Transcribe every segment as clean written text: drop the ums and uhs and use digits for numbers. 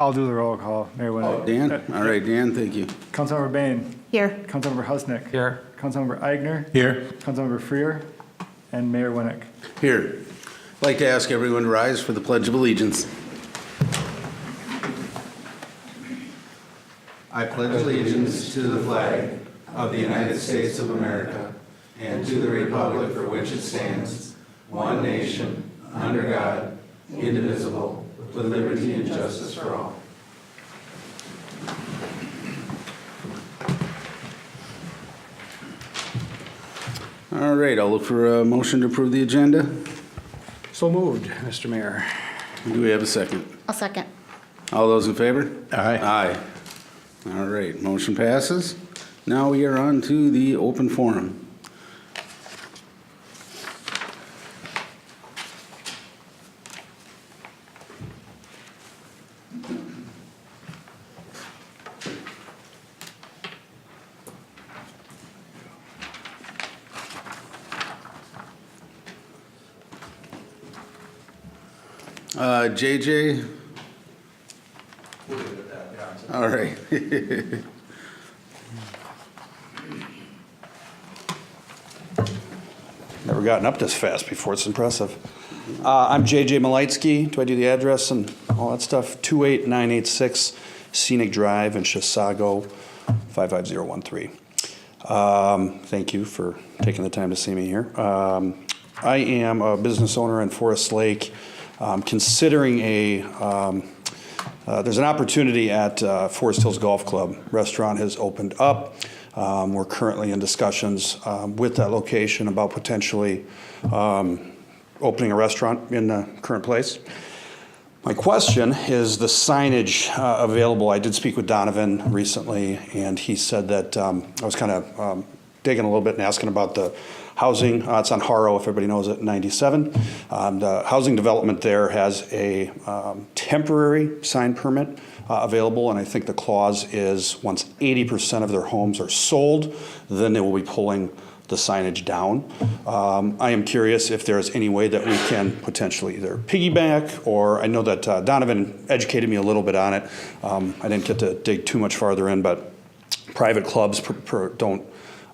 I'll do the roll call. Mayor Winnick. Dan? All right, Dan, thank you. Councilmember Bain. Here. Councilmember Husnick. Here. Councilmember Eigner. Here. Councilmember Freer. And Mayor Winnick. Here. I'd like to ask everyone to rise for the Pledge of Allegiance. I pledge allegiance to the flag of the United States of America and to the republic for which it stands, one nation, under God, indivisible, with liberty and justice for all. All right, I'll look for a motion to approve the agenda. So moved, Mr. Mayor. Do we have a second? I'll second. All those in favor? Aye. Aye. All right, motion passes. Now we are on to the open forum. JJ? All right. Never gotten up this fast before. It's impressive. I'm JJ Malitsky. Do I do the address and all that stuff? 28986 Scenic Drive in Chisago, 55013. Thank you for taking the time to see me here. I am a business owner in Forest Lake. Considering there's an opportunity at Forest Hills Golf Club. Restaurant has opened up. We're currently in discussions with that location about potentially opening a restaurant in the current place. My question is the signage available. I did speak with Donovan recently, and he said that I was kind of digging a little bit and asking about the housing. It's on Haro, if everybody knows it, 97. The housing development there has a temporary sign permit available, and I think the clause is once 80% of their homes are sold, then they will be pulling the signage down. I am curious if there's any way that we can potentially either piggyback, or I know that Donovan educated me a little bit on it. I didn't get to dig too much farther in, but private clubs don't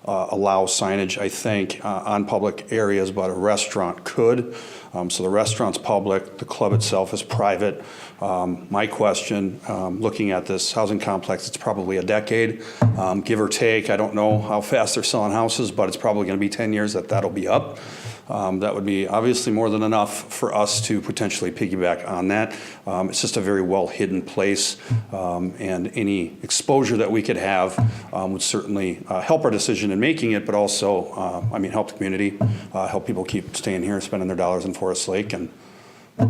allow signage, I think, on public areas, but a restaurant could. So the restaurant's public, the club itself is private. My question, looking at this housing complex, it's probably a decade, give or take. I don't know how fast they're selling houses, but it's probably going to be 10 years that'll be up. That would be obviously more than enough for us to potentially piggyback on that. It's just a very well hidden place, and any exposure that we could have would certainly help our decision in making it, but also, help the community, help people keep staying here, spending their dollars in Forest Lake, and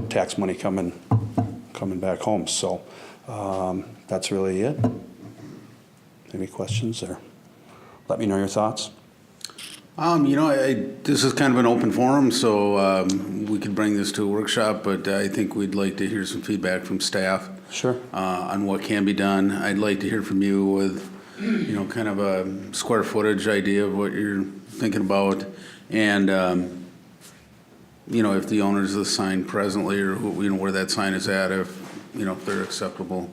tax money coming back home. So that's really it. Any questions, or let me know your thoughts. This is kind of an open forum, so we could bring this to a workshop, but I think we'd like to hear some feedback from staff. Sure. On what can be done. I'd like to hear from you with, kind of a square footage idea of what you're thinking about, and, if the owners of the sign presently, or where that sign is at, if they're acceptable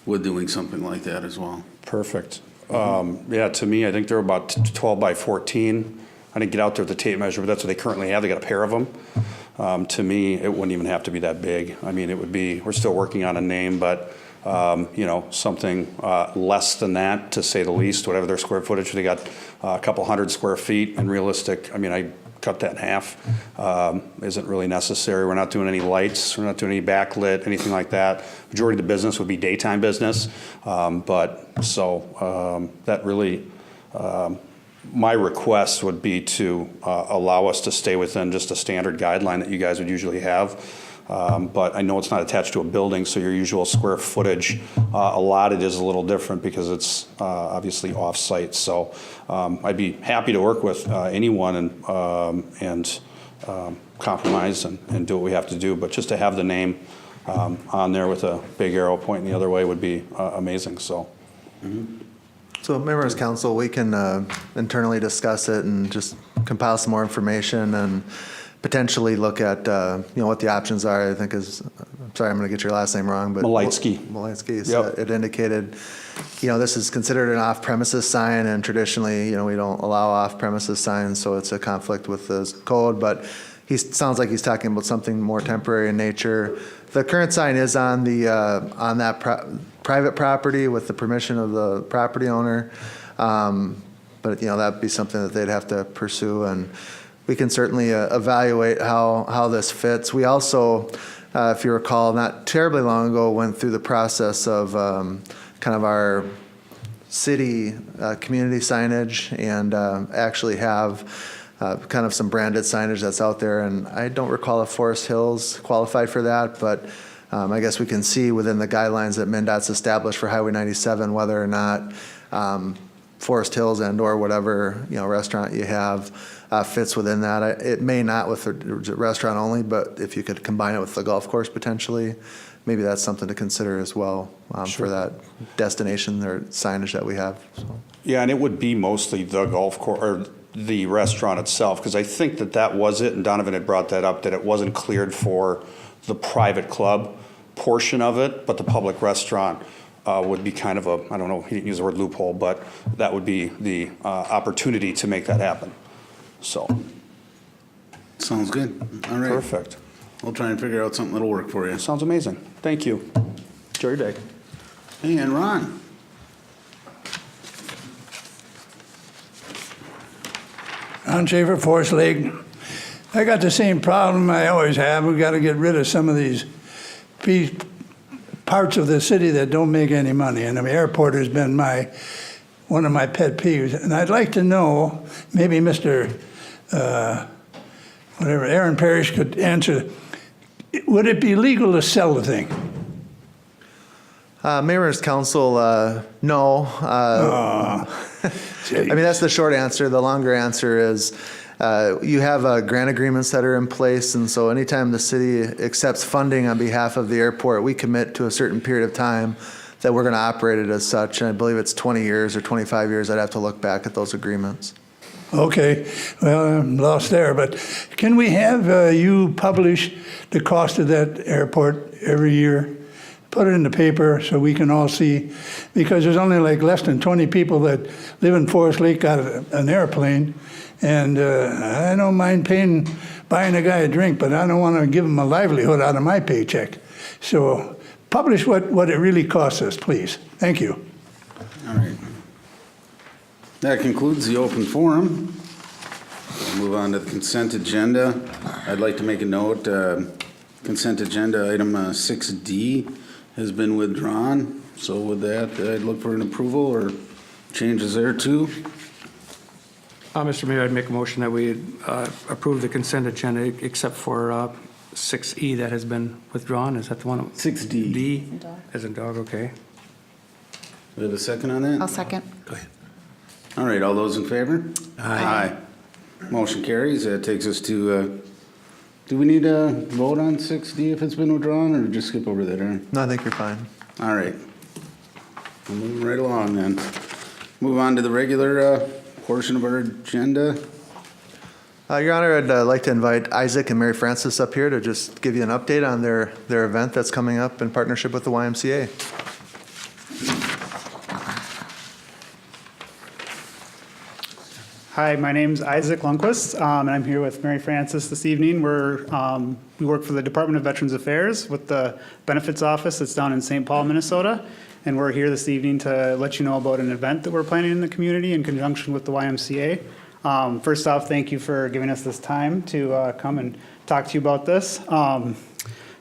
with doing something like that as well. Perfect. Yeah, to me, I think they're about 12 by 14. I didn't get out there with the tape measure, but that's what they currently have. They got a pair of them. To me, it wouldn't even have to be that big. I mean, it would be, we're still working on a name, but, something less than that, to say the least, whatever their square footage. They got a couple hundred square feet, and realistic, I cut that in half. Isn't really necessary. We're not doing any lights. We're not doing any backlit, anything like that. Majority of the business would be daytime business. That really, my request would be to allow us to stay within just a standard guideline that you guys would usually have. But I know it's not attached to a building, so your usual square footage allotted is a little different because it's obviously off-site. So I'd be happy to work with anyone and compromise and do what we have to do. But just to have the name on there with a big arrow pointing the other way would be amazing. So. Mm-hmm. So members of council, we can internally discuss it and just compile some more information and potentially look at what the options are. I think as sorry, I'm going to get your last name wrong, but. Malitsky. Malitsky, so Yep. it indicated, this is considered an off-premises sign, and traditionally, we don't allow off-premises signs, so it's a conflict with the code, but sounds like he's talking about something more temporary in nature. The current sign is on on that private property with the permission of the property owner. But, that'd be something that they'd have to pursue, and we can certainly evaluate how this fits. We also, if you recall, not terribly long ago, went through the process of kind of our city community signage, and actually have kind of some branded signage that's out there. And I don't recall if Forest Hills qualified for that, but I guess we can see within the guidelines that MnDOT's established for Highway 97 whether or not Forest Hills or whatever restaurant you have fits within that. It may not with the restaurant only, but if you could combine it with the golf course potentially, maybe that's something to consider as well for that destination or signage that we have. So. Yeah, and it would be mostly the golf course or the restaurant itself, because I think that was it, and Donovan had brought that up, that it wasn't cleared for the private club portion of it, but the public restaurant would be kind of I don't know, he didn't use the word loophole, but that would be the opportunity to make that happen. So, Sounds good. All right. perfect. We'll try and figure out something that'll work for you. Sounds amazing. Thank you. Enjoy your day. Hey, and Ron. Ron Schaefer, Forest Lake. I got the same problem I always have. We got to get rid of some of these parts of the city that don't make any money. And the airport has been one of my pet peeves. And I'd like to know, maybe Mr. Aaron Parrish could answer, would it be legal to sell the thing? Mayor's Council, no. I mean, that's the short answer. The longer answer is you have grant agreements that are in place, and so anytime the city accepts funding on behalf of the airport, we commit to a certain period of time that we're going to operate it as such. And I believe it's 20 years or 25 years. I'd have to look back at those agreements. Okay, well, I'm lost there, but can we have you publish the cost of that airport every year? Put it in the paper so we can all see, because there's only like less than 20 people that live in Forest Lake got an airplane, and I don't mind buying a guy a drink, but I don't want to give him a livelihood out of my paycheck. So publish what it really costs us, please. Thank you. All right. That concludes the open forum. We'll move on to the consent agenda. I'd like to make a note, consent agenda item 6D has been withdrawn. So with that, I'd look for an approval or changes there too. Mr. Mayor, I'd make a motion that we approve the consent agenda except for 6E that has been withdrawn. Is that the one? 6D. D, as in dog, okay. We have a second on that? I'll second. Go ahead. All right, all those in favor? Aye. Motion carries. That takes us to, do we need to vote on 6D if it's been withdrawn, or just skip over that, Aaron? No, I think you're fine. All right. We'll move right along then. Move on to the regular portion of our agenda. Your Honor, I'd like to invite Isaac and Mary Frances up here to just give you an update on their event that's coming up in partnership with the YMCA. Hi, my name's Isaac Lundquist, and I'm here with Mary Frances this evening. We work for the Department of Veterans Affairs with the Benefits Office that's down in St. Paul, Minnesota, and we're here this evening to let you know about an event that we're planning in the community in conjunction with the YMCA. First off, thank you for giving us this time to come and talk to you about this.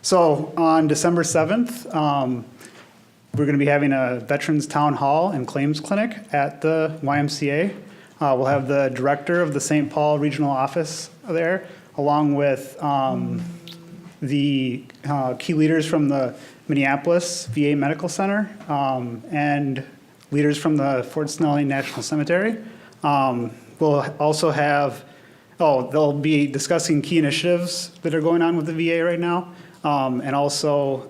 So on December 7th, we're going to be having a Veterans Town Hall and Claims Clinic at the YMCA. We'll have the director of the St. Paul Regional Office there, along with the key leaders from the Minneapolis VA Medical Center and leaders from the Fort Snelling National Cemetery. We'll also have, they'll be discussing key initiatives that are going on with the VA right now, and also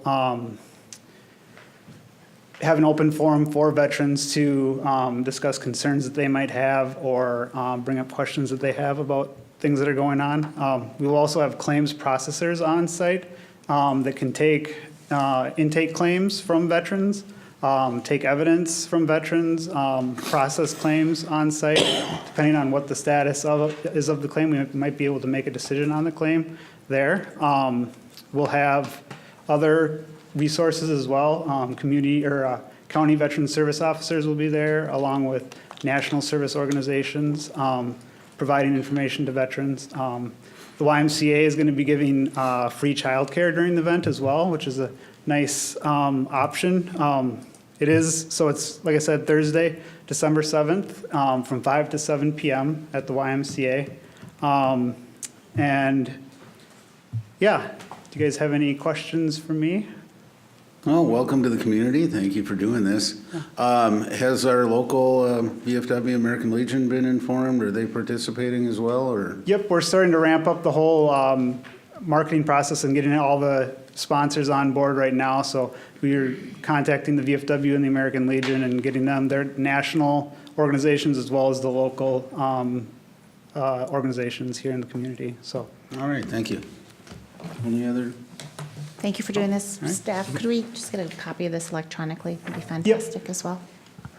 have an open forum for veterans to discuss concerns that they might have or bring up questions that they have about things that are going on. We will also have claims processors on site that can take intake claims from veterans, take evidence from veterans, process claims on site. Depending on what the status is of the claim, we might be able to make a decision on the claim there. We'll have other resources as well. Community or county veteran service officers will be there, along with national service organizations, providing information to veterans. The YMCA is going to be giving free childcare during the event as well, which is a nice option. It is, so it's, like I said, Thursday, December 7th, from 5 to 7 p.m. at the YMCA. And yeah, do you guys have any questions for me? Well, welcome to the community. Thank you for doing this. Has our local VFW American Legion been informed? Are they participating as well, or? Yep, we're starting to ramp up the whole marketing process and getting all the sponsors on board right now. So we're contacting the VFW and the American Legion and getting them their national organizations as well as the local organizations here in the community. So. All right, thank you. Any other? Thank you for doing this. Staff, could we just get a copy of this electronically? Would be fantastic as well.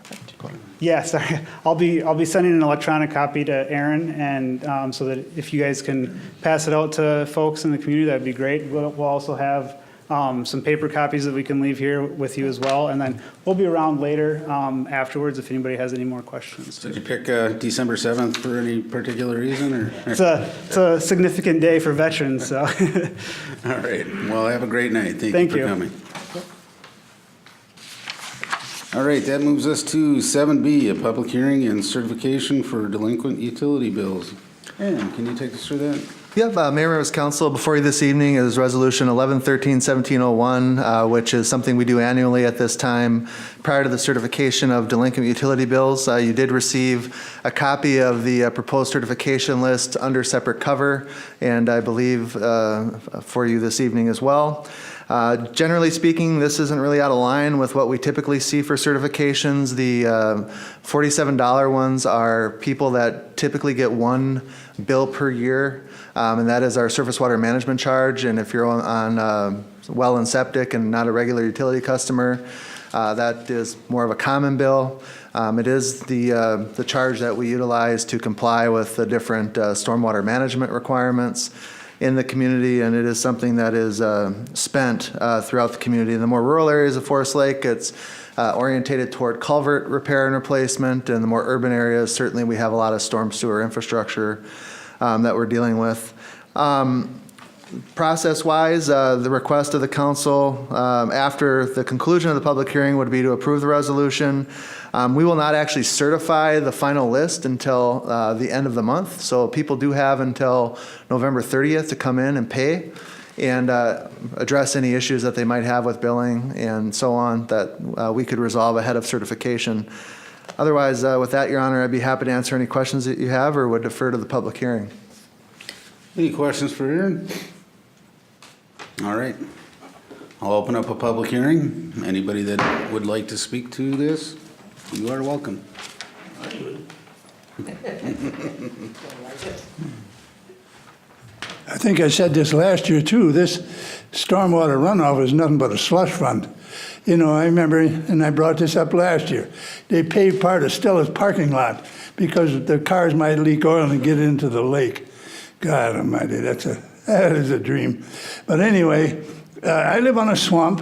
Perfect. Yeah, sorry. I'll be sending an electronic copy to Aaron, and so that if you guys can pass it out to folks in the community, that'd be great. We'll also have some paper copies that we can leave here with you as well, and then we'll be around later afterwards if anybody has any more questions. Did you pick December 7th for any particular reason, or? It's a significant day for veterans, so. All right. Well, have a great night. Thank Thank you for you. coming. All right, that moves us to 7B, a public hearing and certification for delinquent utility bills. Aaron, can you take us through that? Yep, Mayor, members of council, before you this evening is Resolution 1113-1701, which is something we do annually at this time prior to the certification of delinquent utility bills. You did receive a copy of the proposed certification list under separate cover, and I believe for you this evening as well. Generally speaking, this isn't really out of line with what we typically see for certifications. The $47 ones are people that typically get one bill per year, and that is our surface water management charge. And if you're on well and septic and not a regular utility customer, that is more of a common bill. It is the charge that we utilize to comply with the different stormwater management requirements in the community, and it is something that is spent throughout the community. In the more rural areas of Forest Lake, it's orientated toward culvert repair and replacement. In the more urban areas, certainly we have a lot of storm sewer infrastructure that we're dealing with. Process-wise, the request of the council after the conclusion of the public hearing would be to approve the resolution. We will not actually certify the final list until the end of the month, so people do have until November 30th to come in and pay and address any issues that they might have with billing and so on that we could resolve ahead of certification. Otherwise, with that, Your Honor, I'd be happy to answer any questions that you have or would defer to the public hearing. Any questions for Aaron? All right. I'll open up a public hearing. Anybody that would like to speak to this, you are welcome. I think I said this last year too, this stormwater runoff is nothing but a slush fund. You know, I remember, and I brought this up last year, they paved part of Stella's parking lot because the cars might leak oil and get into the lake. God almighty, that is a dream. But anyway, I live on a swamp.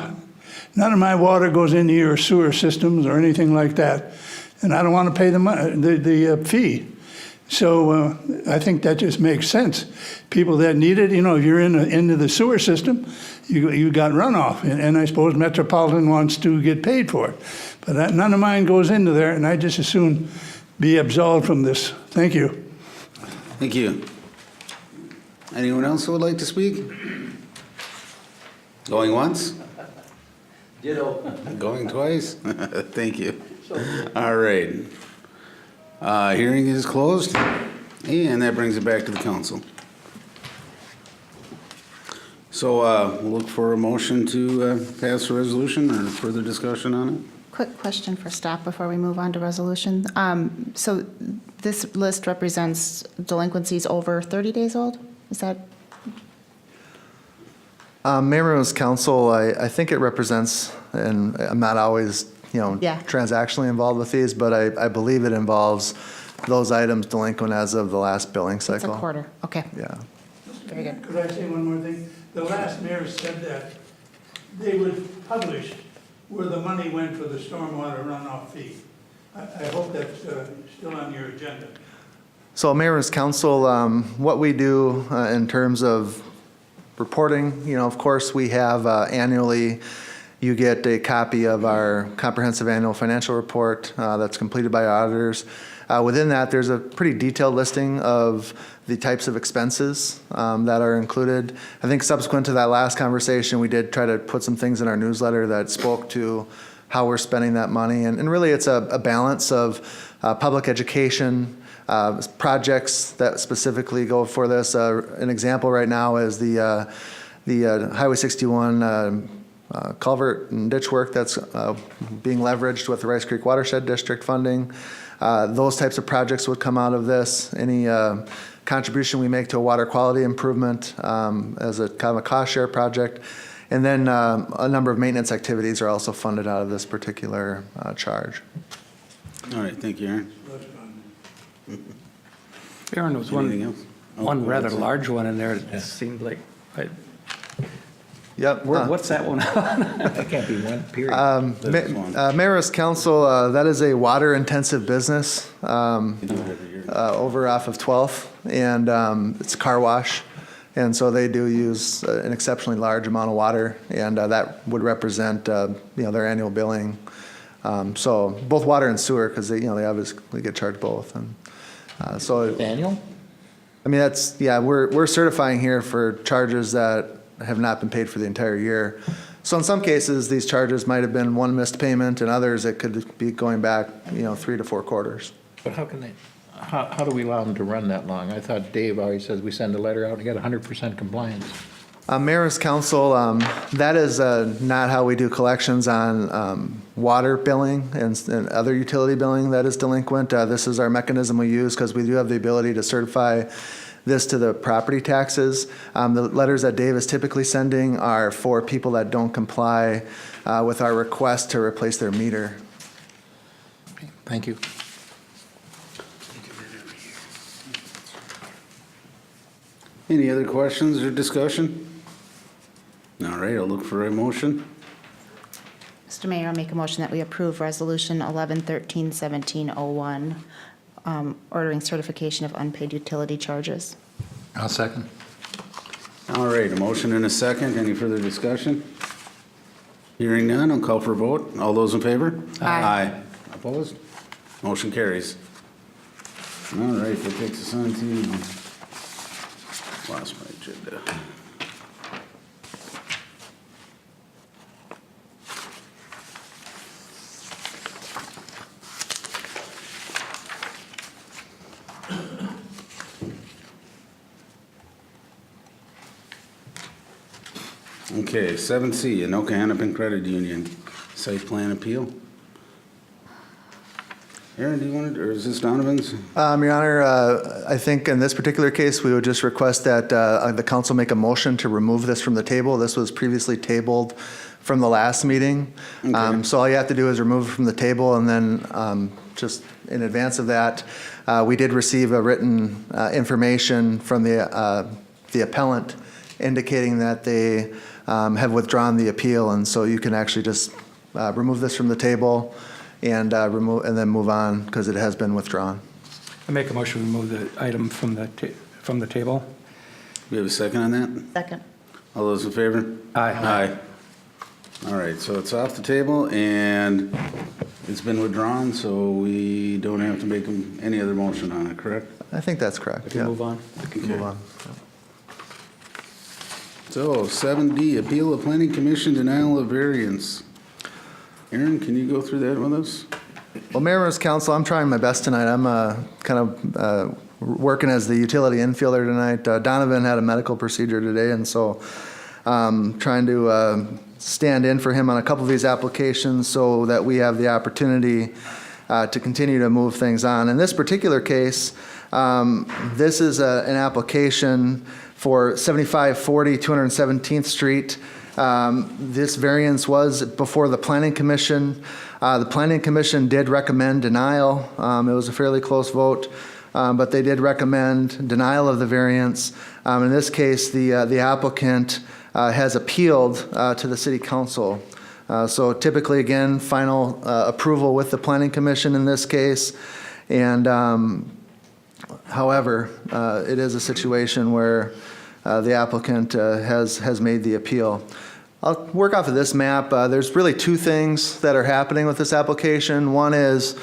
None of my water goes into your sewer systems or anything like that, and I don't want to pay the fee. So I think that just makes sense. People that need it, you know, if you're into the sewer system, you got runoff, and I suppose Metropolitan wants to get paid for it. But none of mine goes into there, and I just as soon be absolved from this. Thank you. Thank you. Anyone else who would like to speak? Going once? Ditto. Going twice? Thank you. All right. Hearing is closed, and that brings it back to the council. So we'll look for a motion to pass the resolution or further discussion on it. Quick question for staff before we move on to resolution. So this list represents delinquencies over 30 days old? Is that? Mayor and Council, I think it represents, and I'm not always, Yeah. transactionally involved with these, but I believe it involves those items delinquent as of the last billing It's a cycle. quarter, okay. Yeah. Very good. Could I say one more thing? The last mayor said that they would publish where the money went for the stormwater runoff fee. I hope that's still on your agenda. So Mayor's Council, what we do in terms of reporting, of course, we have annually, you get a copy of our comprehensive annual financial report that's completed by auditors. Within that, there's a pretty detailed listing of the types of expenses that are included. I think subsequent to that last conversation, we did try to put some things in our newsletter that spoke to how we're spending that money. And really, it's a balance of public education, projects that specifically go for this. An example right now is the Highway 61 culvert and ditch work that's being leveraged with the Rice Creek Watershed District funding. Those types of projects would come out of this. Any contribution we make to a water quality improvement as a kind of a cost share project. And then a number of maintenance activities are also funded out of this particular charge. All right, thank you, Aaron. Aaron, there was Anything one, else? one Oh, rather that's it. large one in there. It seemed like, Yep. what's that one? That can't be one, period. That's one. Mayor's Council, that is a water-intensive business You do it every year. over off of 12th, and it's a car wash. And so they do use an exceptionally large amount of water, and that would represent, their annual billing. So both water and sewer, because they obviously get charged both. And so, Daniel? I mean, we're certifying here for charges that have not been paid for the entire year. So in some cases, these charges might have been one missed payment, and others it could be going back, 3 to 4 quarters. But how can they, how do we allow them to run that long? I thought Dave always says we send a letter out and get 100% compliance. Mayor's Council, that is not how we do collections on water billing and other utility billing that is delinquent. This is our mechanism we use because we do have the ability to certify this to the property taxes. The letters that Dave is typically sending are for people that don't comply with our request to replace their meter. Okay, thank you. Any other questions or discussion? All right, I'll look for a motion. Mr. Mayor, I'll make a motion that we approve Resolution 11-13-1701, ordering certification of unpaid utility charges. I'll second. All right, a motion and a second. Any further discussion? Hearing none, I'll call for a vote. All those in favor? Aye. Opposed? Motion carries. All right, that takes us on to, lost my agenda. Okay, 7C, Anoka Hennepin Credit Union, site plan appeal. Aaron, do you want it, or is this Donovan's? Your Honor, I think in this particular case, we would just request that the council make a motion to remove this from the table. This was previously tabled from the last meeting. Okay. So all you have to do is remove it from the table, and then just in advance of that, we did receive a written information from the appellant indicating that they have withdrawn the appeal, and so you can actually just remove this from the table and then move on because it has been withdrawn. I make a motion to remove the item from the table. We have a second on that? Second. All those in favor? Aye. Aye. All right, so it's off the table and it's been withdrawn, so we don't have to make any other motion on it, correct? I think that's correct. We can yeah. move on. We can move on. So 7D, appeal of planning commission denial of variance. Aaron, can you go through that with us? Well, Mayor's Council, I'm trying my best tonight. I'm kind of working as the utility infielder tonight. Donovan had a medical procedure today, and so trying to stand in for him on a couple of these applications so that we have the opportunity to continue to move things on. In this particular case, this is an application for 7540 217th Street. This variance was before the Planning Commission. The Planning Commission did recommend denial. It was a fairly close vote, but they did recommend denial of the variance. In this case, the applicant has appealed to the City Council. So typically, again, final approval with the Planning Commission in this case. And however, it is a situation where the applicant has made the appeal. I'll work off of this map. There's really two things that are happening with this application. One is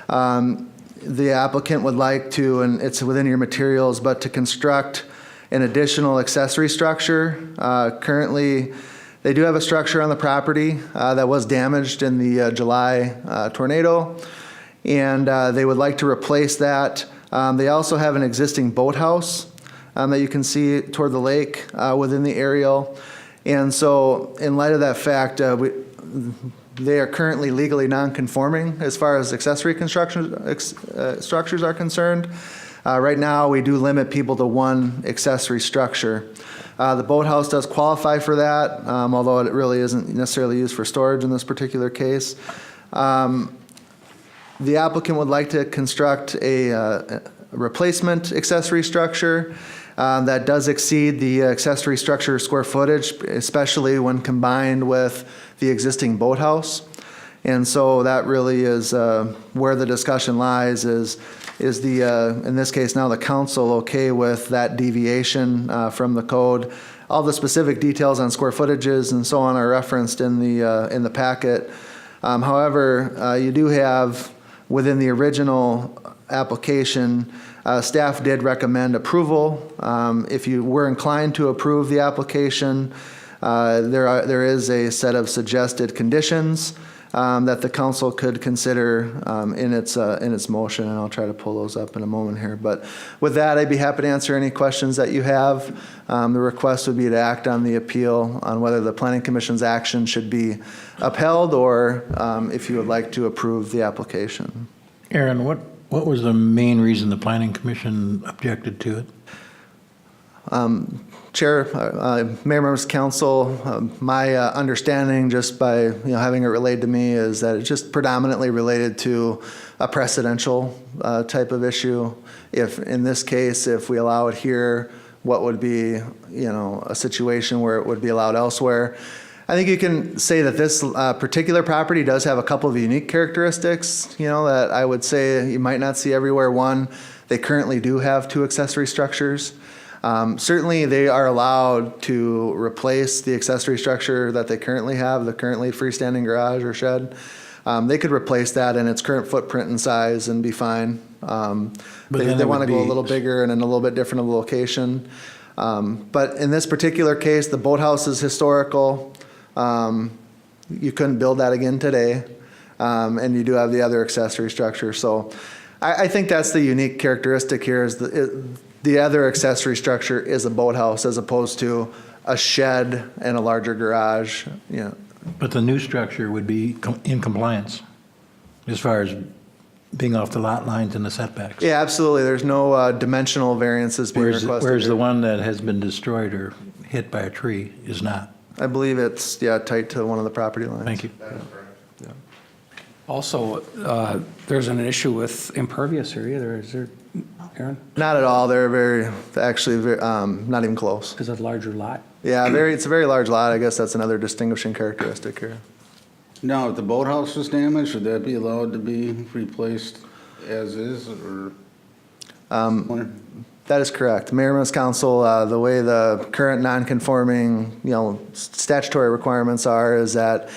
the applicant would like to, and it's within your materials, but to construct an additional accessory structure. Currently, they do have a structure on the property that was damaged in the July tornado, and they would like to replace that. They also have an existing boathouse that you can see toward the lake within the aerial. And so in light of that fact, they are currently legally non-conforming as far as accessory construction structures are concerned. Right now, we do limit people to one accessory structure. The boathouse does qualify for that, although it really isn't necessarily used for storage in this particular case. The applicant would like to construct a replacement accessory structure that does exceed the accessory structure square footage, especially when combined with the existing boathouse. And so that really is where the discussion lies, is the, in this case now, the council okay with that deviation from the code. All the specific details on square footages and so on are referenced in the packet. However, you do have, within the original application, staff did recommend approval. If you were inclined to approve the application, there is a set of suggested conditions that the council could consider in its motion, and I'll try to pull those up in a moment here. But with that, I'd be happy to answer any questions that you have. The request would be to act on the appeal on whether the Planning Commission's action should be upheld, or if you would like to approve the application. Aaron, what was the main reason the Planning Commission objected to it? Chair, Mayor, members of council, my understanding, just by having it relayed to me, is that it's just predominantly related to a precedential type of issue. If in this case, if we allow it here, what would be a situation where it would be allowed elsewhere? I think you can say that this particular property does have a couple of unique characteristics, that I would say you might not see everywhere. One, they currently do have two accessory structures. Certainly, they are allowed to replace the accessory structure that they currently have, the currently freestanding garage or shed. They could replace that in its current footprint and size and be fine. They want to go a little bigger and in a little bit different of a location. But in this particular case, the boathouse is historical. You couldn't build that again today. And you do have the other accessory structure. So I think that's the unique characteristic here, is the other accessory structure is a boathouse as opposed to a shed and a larger garage. But the new structure would be in compliance as far as being off the lot lines and the setbacks. Yeah, absolutely. There's no dimensional variances being requested. Whereas here. the one that has been destroyed or hit by a tree is not. I believe it's, tight to one of the property lines. Thank you. Also, there's an issue with impervious area there, is there, Aaron? Not at all. They're very, not even close. Is it a larger lot? Yeah, it's a very large lot. I guess that's another distinguishing characteristic here. Now, if the boathouse was damaged, would that be allowed to be replaced as is, or? That is correct. Mayor and Members Council, the way the current non-conforming, statutory requirements are, is that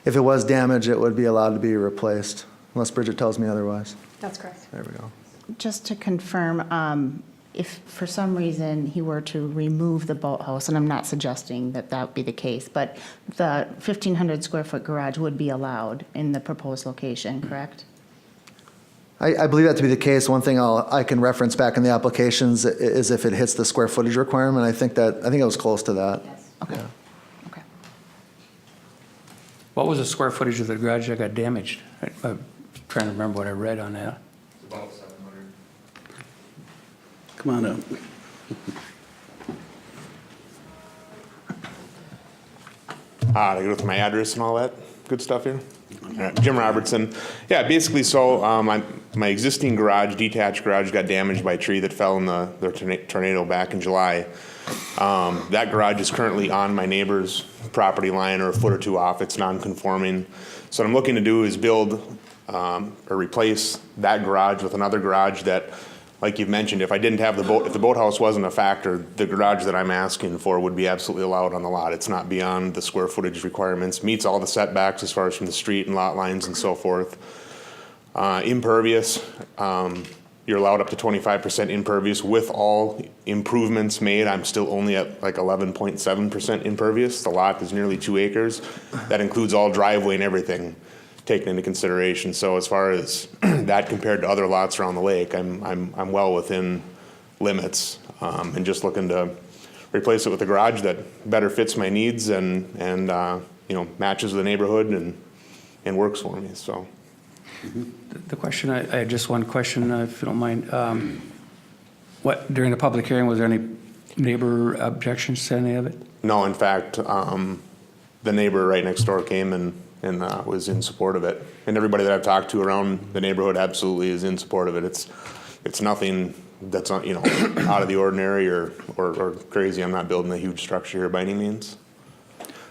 if it was damaged, it would be allowed to be replaced, unless Bridget tells me otherwise. That's correct. There we go. Just to confirm, if for some reason he were to remove the boathouse, and I'm not suggesting that that would be the case, but the 1,500 square foot garage would be allowed in the proposed location, correct? I believe that to be the case. One thing I can reference back in the applications is if it hits the square footage requirement. I think it was close to that. Yes. Okay. Yeah. Okay. What was the square footage of the garage that got damaged? I'm trying to remember what I read on that. Come on up. To go with my address and all that good stuff here. Jim Robertson. Yeah, basically, so my existing garage, detached garage, got damaged by a tree that fell in the tornado back in July. That garage is currently on my neighbor's property line or a foot or two off. It's non-conforming. So what I'm looking to do is build or replace that garage with another garage that, like you've mentioned, if I didn't have if the boathouse wasn't a factor, the garage that I'm asking for would be absolutely allowed on the lot. It's not beyond the square footage requirements, meets all the setbacks as far as from the street and lot lines and so forth. Impervious, you're allowed up to 25% impervious with all improvements made. I'm still only at like 11.7% impervious. The lot is nearly 2 acres. That includes all driveway and everything taken into consideration. So as far as that compared to other lots around the lake, I'm well within limits, and just looking to replace it with a garage that better fits my needs and matches the neighborhood and works for me. So. The question, I had just one question, if you don't mind. During the public hearing, was there any neighbor objections to any of it? No, in fact, the neighbor right next door came and was in support of it. And everybody that I've talked to around the neighborhood absolutely is in support of it. It's nothing that's out of the ordinary or crazy. I'm not building a huge structure here by any means.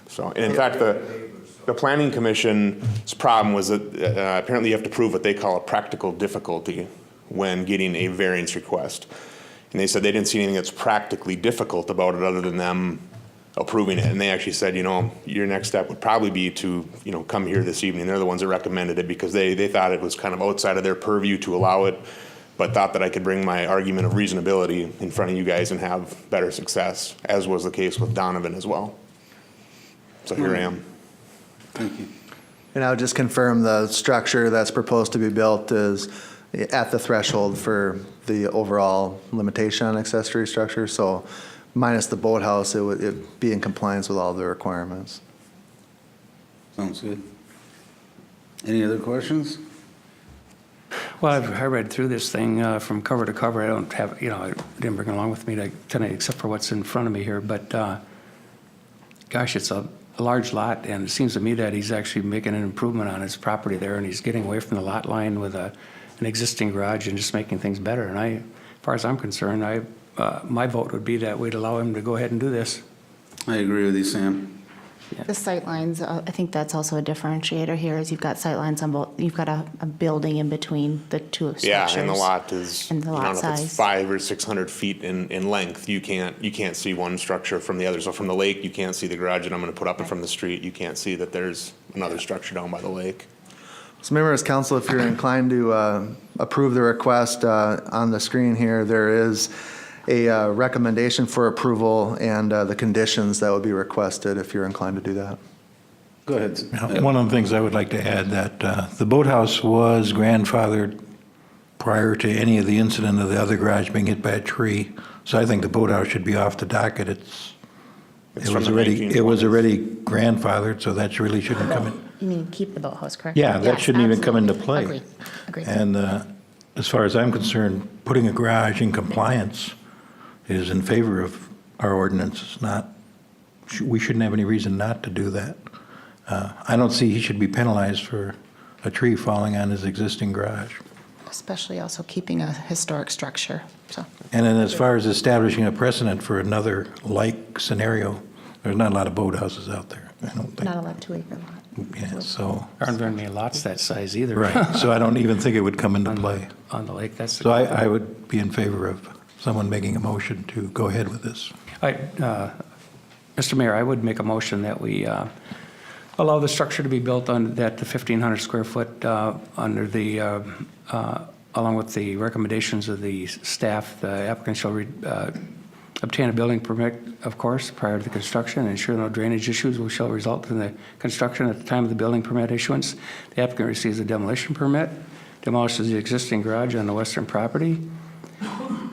So, and in fact, the Planning Commission's problem was that apparently you have to prove what they call a practical difficulty when getting a variance request. And they said they didn't see anything that's practically difficult about it other than them approving it. And they actually said, your next step would probably be to, come here this evening. They're the ones that recommended it because they thought it was kind of outside of their purview to allow it, but thought that I could bring my argument of reasonability in front of you guys and have better success, as was the case with Donovan as well. So here I am. Thank you. And I would just confirm the structure that's proposed to be built is at the threshold for the overall limitation on accessory structure. So minus the boathouse, it would be in compliance with all the requirements. Sounds good. Any other questions? Well, I read through this thing from cover to cover. I don't have, I didn't bring it along with me tonight except for what's in front of me here. But gosh, it's a large lot, and it seems to me that he's actually making an improvement on his property there, and he's getting away from the lot line with an existing garage and just making things better. And as far as I'm concerned, my vote would be that we'd allow him to go ahead and do this. I agree with you, Sam. The sightlines, I think that's also a differentiator here, is you've got sightlines on both, you've got a building in between the two structures. Yeah, and the lot is, And the lot I don't know if size. it's 500 or 600 feet in length. You can't see one structure from the other. So from the lake, you can't see the garage that I'm going to put up, and from the street, you can't see that there's another structure down by the lake. So members of council, if you're inclined to approve the request on the screen here, there is a recommendation for approval and the conditions that would be requested if you're inclined to do that. Go ahead. Now, one of the things I would like to add that the boathouse was grandfathered prior to any of the incident of the other garage being hit by a tree. So I think the boathouse should be off the docket. It from was the already grandfathered, so that really shouldn't come in. You mean keep the boathouse, correct? Yeah, that Yes, shouldn't even come into absolutely. play. Agreed. And as far as I'm concerned, putting a garage in compliance is in favor of our ordinance. It's not, we shouldn't have any reason not to do that. I don't see he should be penalized for a tree falling on his existing garage. Especially also keeping a historic structure, so. And then as far as establishing a precedent for another like scenario, there's not a lot of boathouses out there, I don't think. Not a lot 2-acre lot. Yeah, so, There aren't very many lots that size either. right, so I don't even think it would come into play. On the lake, that's. So I would be in favor of someone making a motion to go ahead with this. Mr. Mayor, I would make a motion that we allow the structure to be built on that the 1,500 square foot under the, along with the recommendations of the staff. The applicant shall obtain a building permit, of course, prior to the construction, and ensure no drainage issues shall result from the construction at the time of the building permit issuance. The applicant receives a demolition permit, demolishes the existing garage on the western property,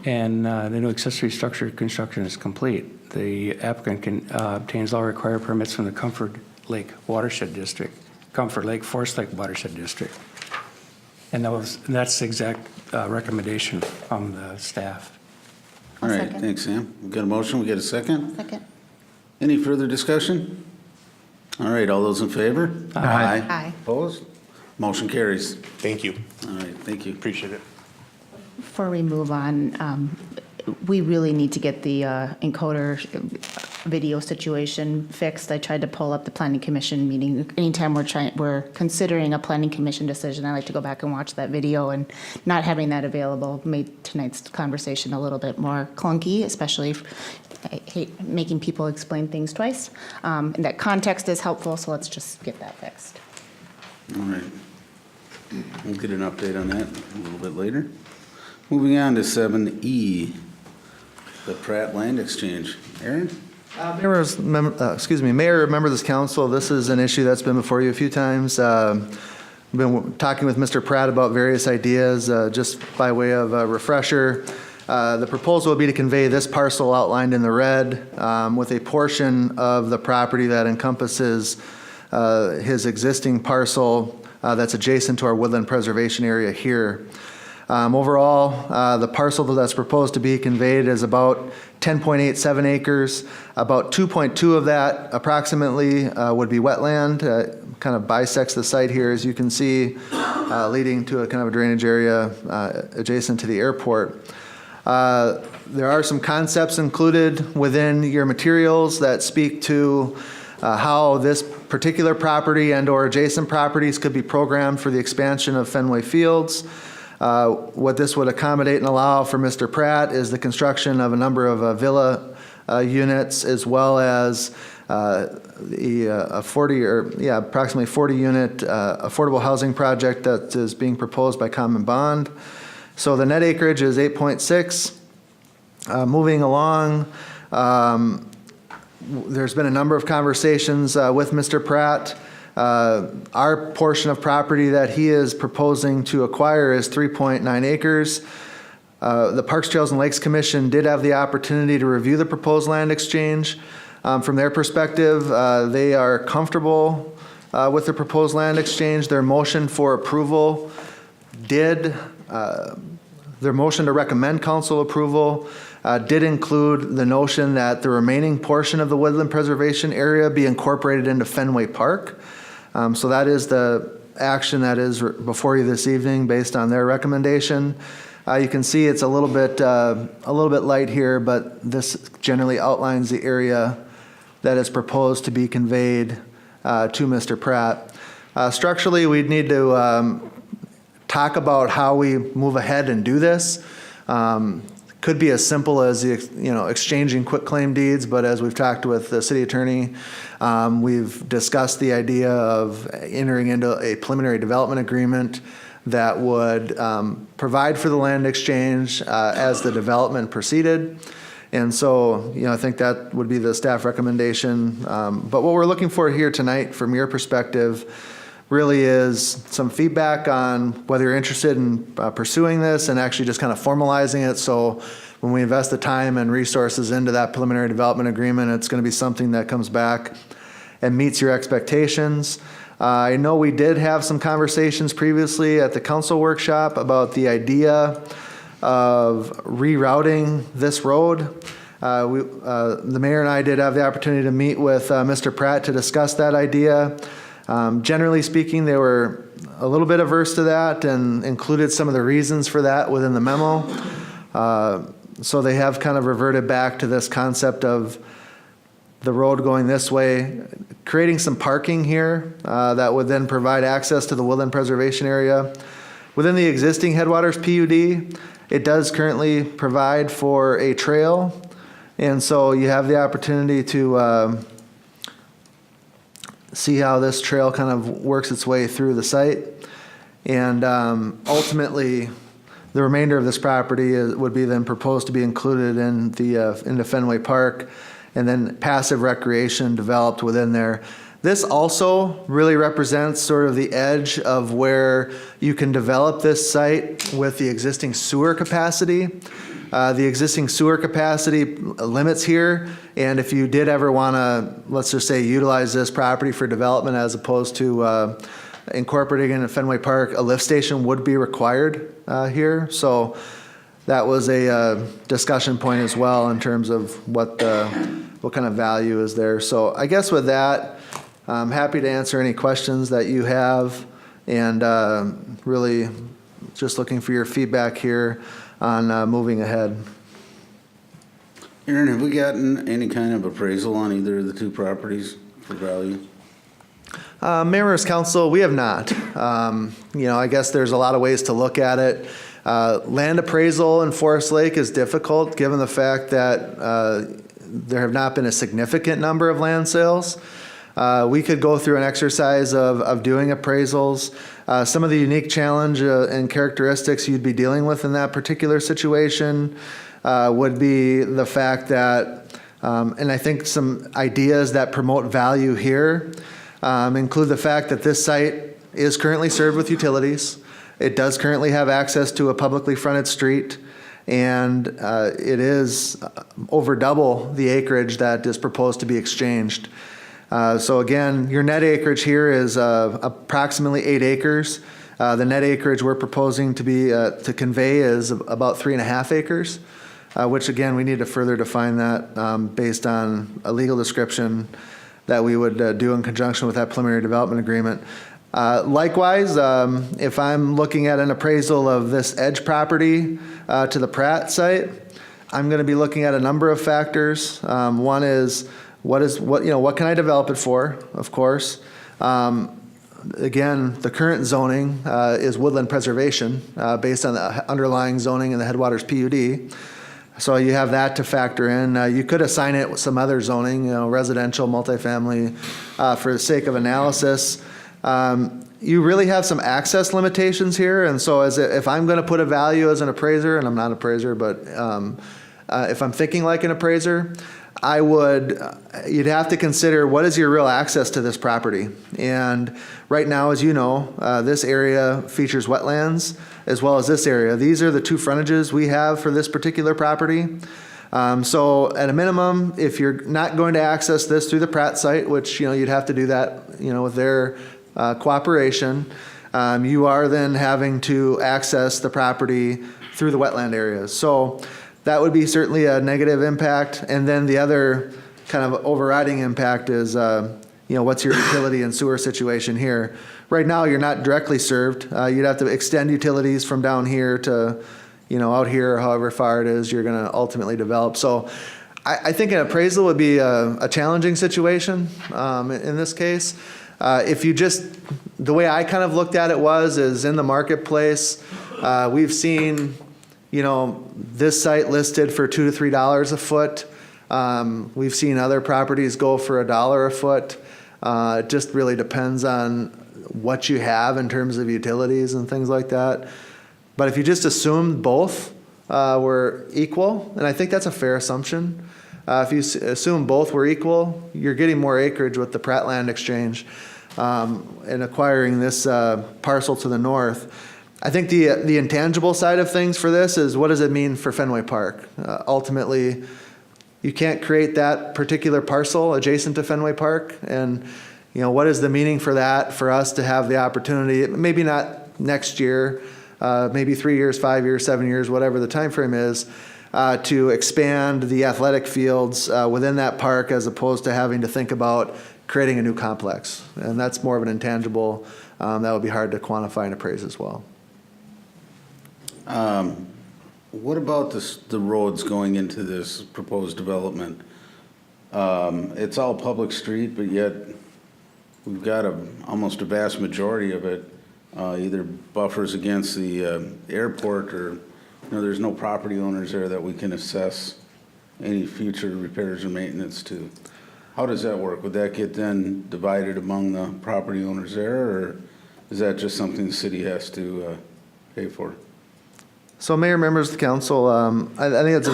and the new accessory structure construction is complete. The applicant obtains all required permits from the Comfort Lake Watershed District, Comfort Lake Forest Lake Watershed District. And that's the exact recommendation from the staff. All right, Second. thanks, Sam. We got a motion, we got a second? Second. Any further discussion? All right, all those in favor? Aye. Opposed? Motion carries. Thank you. All right, thank you. Appreciate it. Before we move on, we really need to get the encoder video situation fixed. I tried to pull up the planning commission meeting. Anytime we're considering a planning commission decision, I like to go back and watch that video, and not having that available made tonight's conversation a little bit more clunky, especially if I hate making people explain things twice. And that context is helpful, so let's just get that fixed. All right. We'll get an update on that a little bit later. Moving on to 7E, the Pratt Land Exchange. Aaron? Mayor, members of this council, this is an issue that's been before you a few times. I've been talking with Mr. Pratt about various ideas. Just by way of a refresher, the proposal would be to convey this parcel outlined in the red with a portion of the property that encompasses his existing parcel that's adjacent to our woodland preservation area here. Overall, the parcel that's proposed to be conveyed is about 10.87 acres. About 2.2 of that approximately would be wetland. Kind of bisects the site here, as you can see, leading to a kind of a drainage area adjacent to the airport. There are some concepts included within your materials that speak to how this particular property and or adjacent properties could be programmed for the expansion of Fenway Fields. What this would accommodate and allow for Mr. Pratt is the construction of a number of villa units, as well as approximately 40 unit affordable housing project that is being proposed by Common Bond. So the net acreage is 8.6. Moving along, there's been a number of conversations with Mr. Pratt. Our portion of property that he is proposing to acquire is 3.9 acres. The Parks, Trails, and Lakes Commission did have the opportunity to review the proposed land exchange. From their perspective, they are comfortable with the proposed land exchange. Their motion for approval their motion to recommend council approval did include the notion that the remaining portion of the woodland preservation area be incorporated into Fenway Park. So that is the action that is before you this evening based on their recommendation. You can see it's a little bit light here, but this generally outlines the area that is proposed to be conveyed to Mr. Pratt. Structurally, we'd need to talk about how we move ahead and do this. Could be as simple as exchanging quitclaim deeds, but as we've talked with the city attorney, we've discussed the idea of entering into a preliminary development agreement that would provide for the land exchange as the development proceeded. And so, I think that would be the staff recommendation. But what we're looking for here tonight, from your perspective, really is some feedback on whether you're interested in pursuing this and actually just kind of formalizing it. So when we invest the time and resources into that preliminary development agreement, it's going to be something that comes back and meets your expectations. I know we did have some conversations previously at the council workshop about the idea of rerouting this road. The mayor and I did have the opportunity to meet with Mr. Pratt to discuss that idea. Generally speaking, they were a little bit averse to that and included some of the reasons for that within the memo. So they have kind of reverted back to this concept of the road going this way, creating some parking here that would then provide access to the woodland preservation area. Within the existing Headwaters PUD, it does currently provide for a trail, and so you have the opportunity to see how this trail kind of works its way through the site. And ultimately, the remainder of this property would be then proposed to be included in into Fenway Park, and then passive recreation developed within there. This also really represents sort of the edge of where you can develop this site with the existing sewer capacity. The existing sewer capacity limits here, and if you did ever want to, let's just say, utilize this property for development as opposed to incorporating it in Fenway Park, a lift station would be required here. So that was a discussion point as well in terms of what kind of value is there. So I guess with that, I'm happy to answer any questions that you have, and really just looking for your feedback here on moving ahead. Aaron, have we gotten any kind of appraisal on either of the two properties for value? Mayor's Council, we have not. I guess there's a lot of ways to look at it. Land appraisal in Forest Lake is difficult given the fact that there have not been a significant number of land sales. We could go through an exercise of doing appraisals. Some of the unique challenge and characteristics you'd be dealing with in that particular situation would be the fact that, and I think some ideas that promote value here include the fact that this site is currently served with utilities. It does currently have access to a publicly fronted street, and it is over double the acreage that is proposed to be exchanged. So again, your net acreage here is approximately 8 acres. The net acreage we're proposing to convey is about 3.5 acres, which again, we need to further define that based on a legal description that we would do in conjunction with that preliminary development agreement. Likewise, if I'm looking at an appraisal of this edge property to the Pratt site, I'm going to be looking at a number of factors. One is what can I develop it for? Of course. Again, the current zoning is woodland preservation based on the underlying zoning in the Headwaters PUD. So you have that to factor in. You could assign it with some other zoning, residential, multifamily, for the sake of analysis. You really have some access limitations here, and so if I'm going to put a value as an appraiser, and I'm not an appraiser, but if I'm thinking like an appraiser, you'd have to consider what is your real access to this property. And right now, as you know, this area features wetlands as well as this area. These are the two frontages we have for this particular property. So at a minimum, if you're not going to access this through the Pratt site, which you'd have to do that with their cooperation, you are then having to access the property through the wetland areas. So that would be certainly a negative impact. And then the other kind of overriding impact is, what's your utility and sewer situation here? Right now, you're not directly served. You'd have to extend utilities from down here to, out here, however far it is you're going to ultimately develop. So I think an appraisal would be a challenging situation in this case. The way I kind of looked at it is in the marketplace, we've seen this site listed for $2 to $3 a foot. We've seen other properties go for $1 a foot. It just really depends on what you have in terms of utilities and things like that. But if you just assume both were equal, and I think that's a fair assumption, if you assume both were equal, you're getting more acreage with the Pratt Land Exchange and acquiring this parcel to the north. I think the intangible side of things for this is, what does it mean for Fenway Park? Ultimately, you can't create that particular parcel adjacent to Fenway Park, and what is the meaning for that for us to have the opportunity, maybe not next year, maybe 3 years, 5 years, 7 years, whatever the time frame is, to expand the athletic fields within that park, as opposed to having to think about creating a new complex. And that's more of an intangible that would be hard to quantify and appraise as well. What about the roads going into this proposed development? It's all public street, but yet we've got almost a vast majority of it either buffers against the airport, or there's no property owners there that we can assess any future repairs or maintenance to. How does that work? Would that get then divided among the property owners there, or is that just something the city has to pay for? So, Mayor, members of the council, I think that's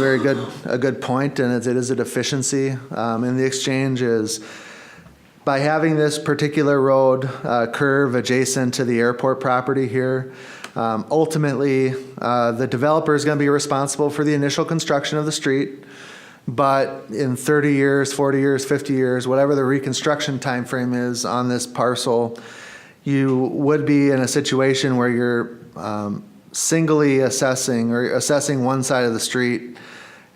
a good point, and it is a deficiency in the exchange. Is by having this particular road curve adjacent to the airport property here, ultimately the developer is going to be responsible for the initial construction of the street. But in 30 years, 40 years, 50 years, whatever the reconstruction time frame is on this parcel, you would be in a situation where you're singly assessing one side of the street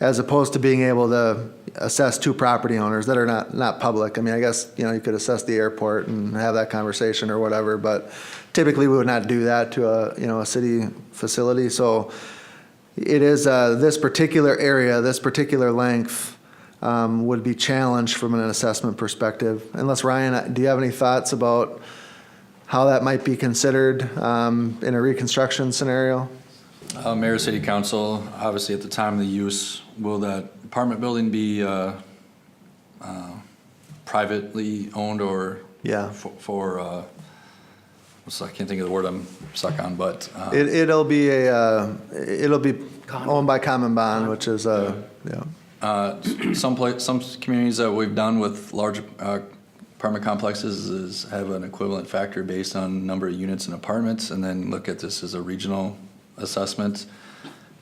as opposed to being able to assess two property owners that are not public. I mean, I guess, you could assess the airport and have that conversation or whatever, but typically we would not do that to a city facility. So it is, this particular area, this particular length would be challenged from an assessment perspective. Unless, Ryan, do you have any thoughts about how that might be considered in a reconstruction scenario? Mayor, City Council, obviously at the time of the use, will that apartment building be privately owned or Yeah. for I can't think of the word I'm stuck on, but It'll be owned by Common Bond, which is some communities that we've done with large apartment complexes have an equivalent factor based on number of units and apartments, and then look at this as a regional assessment.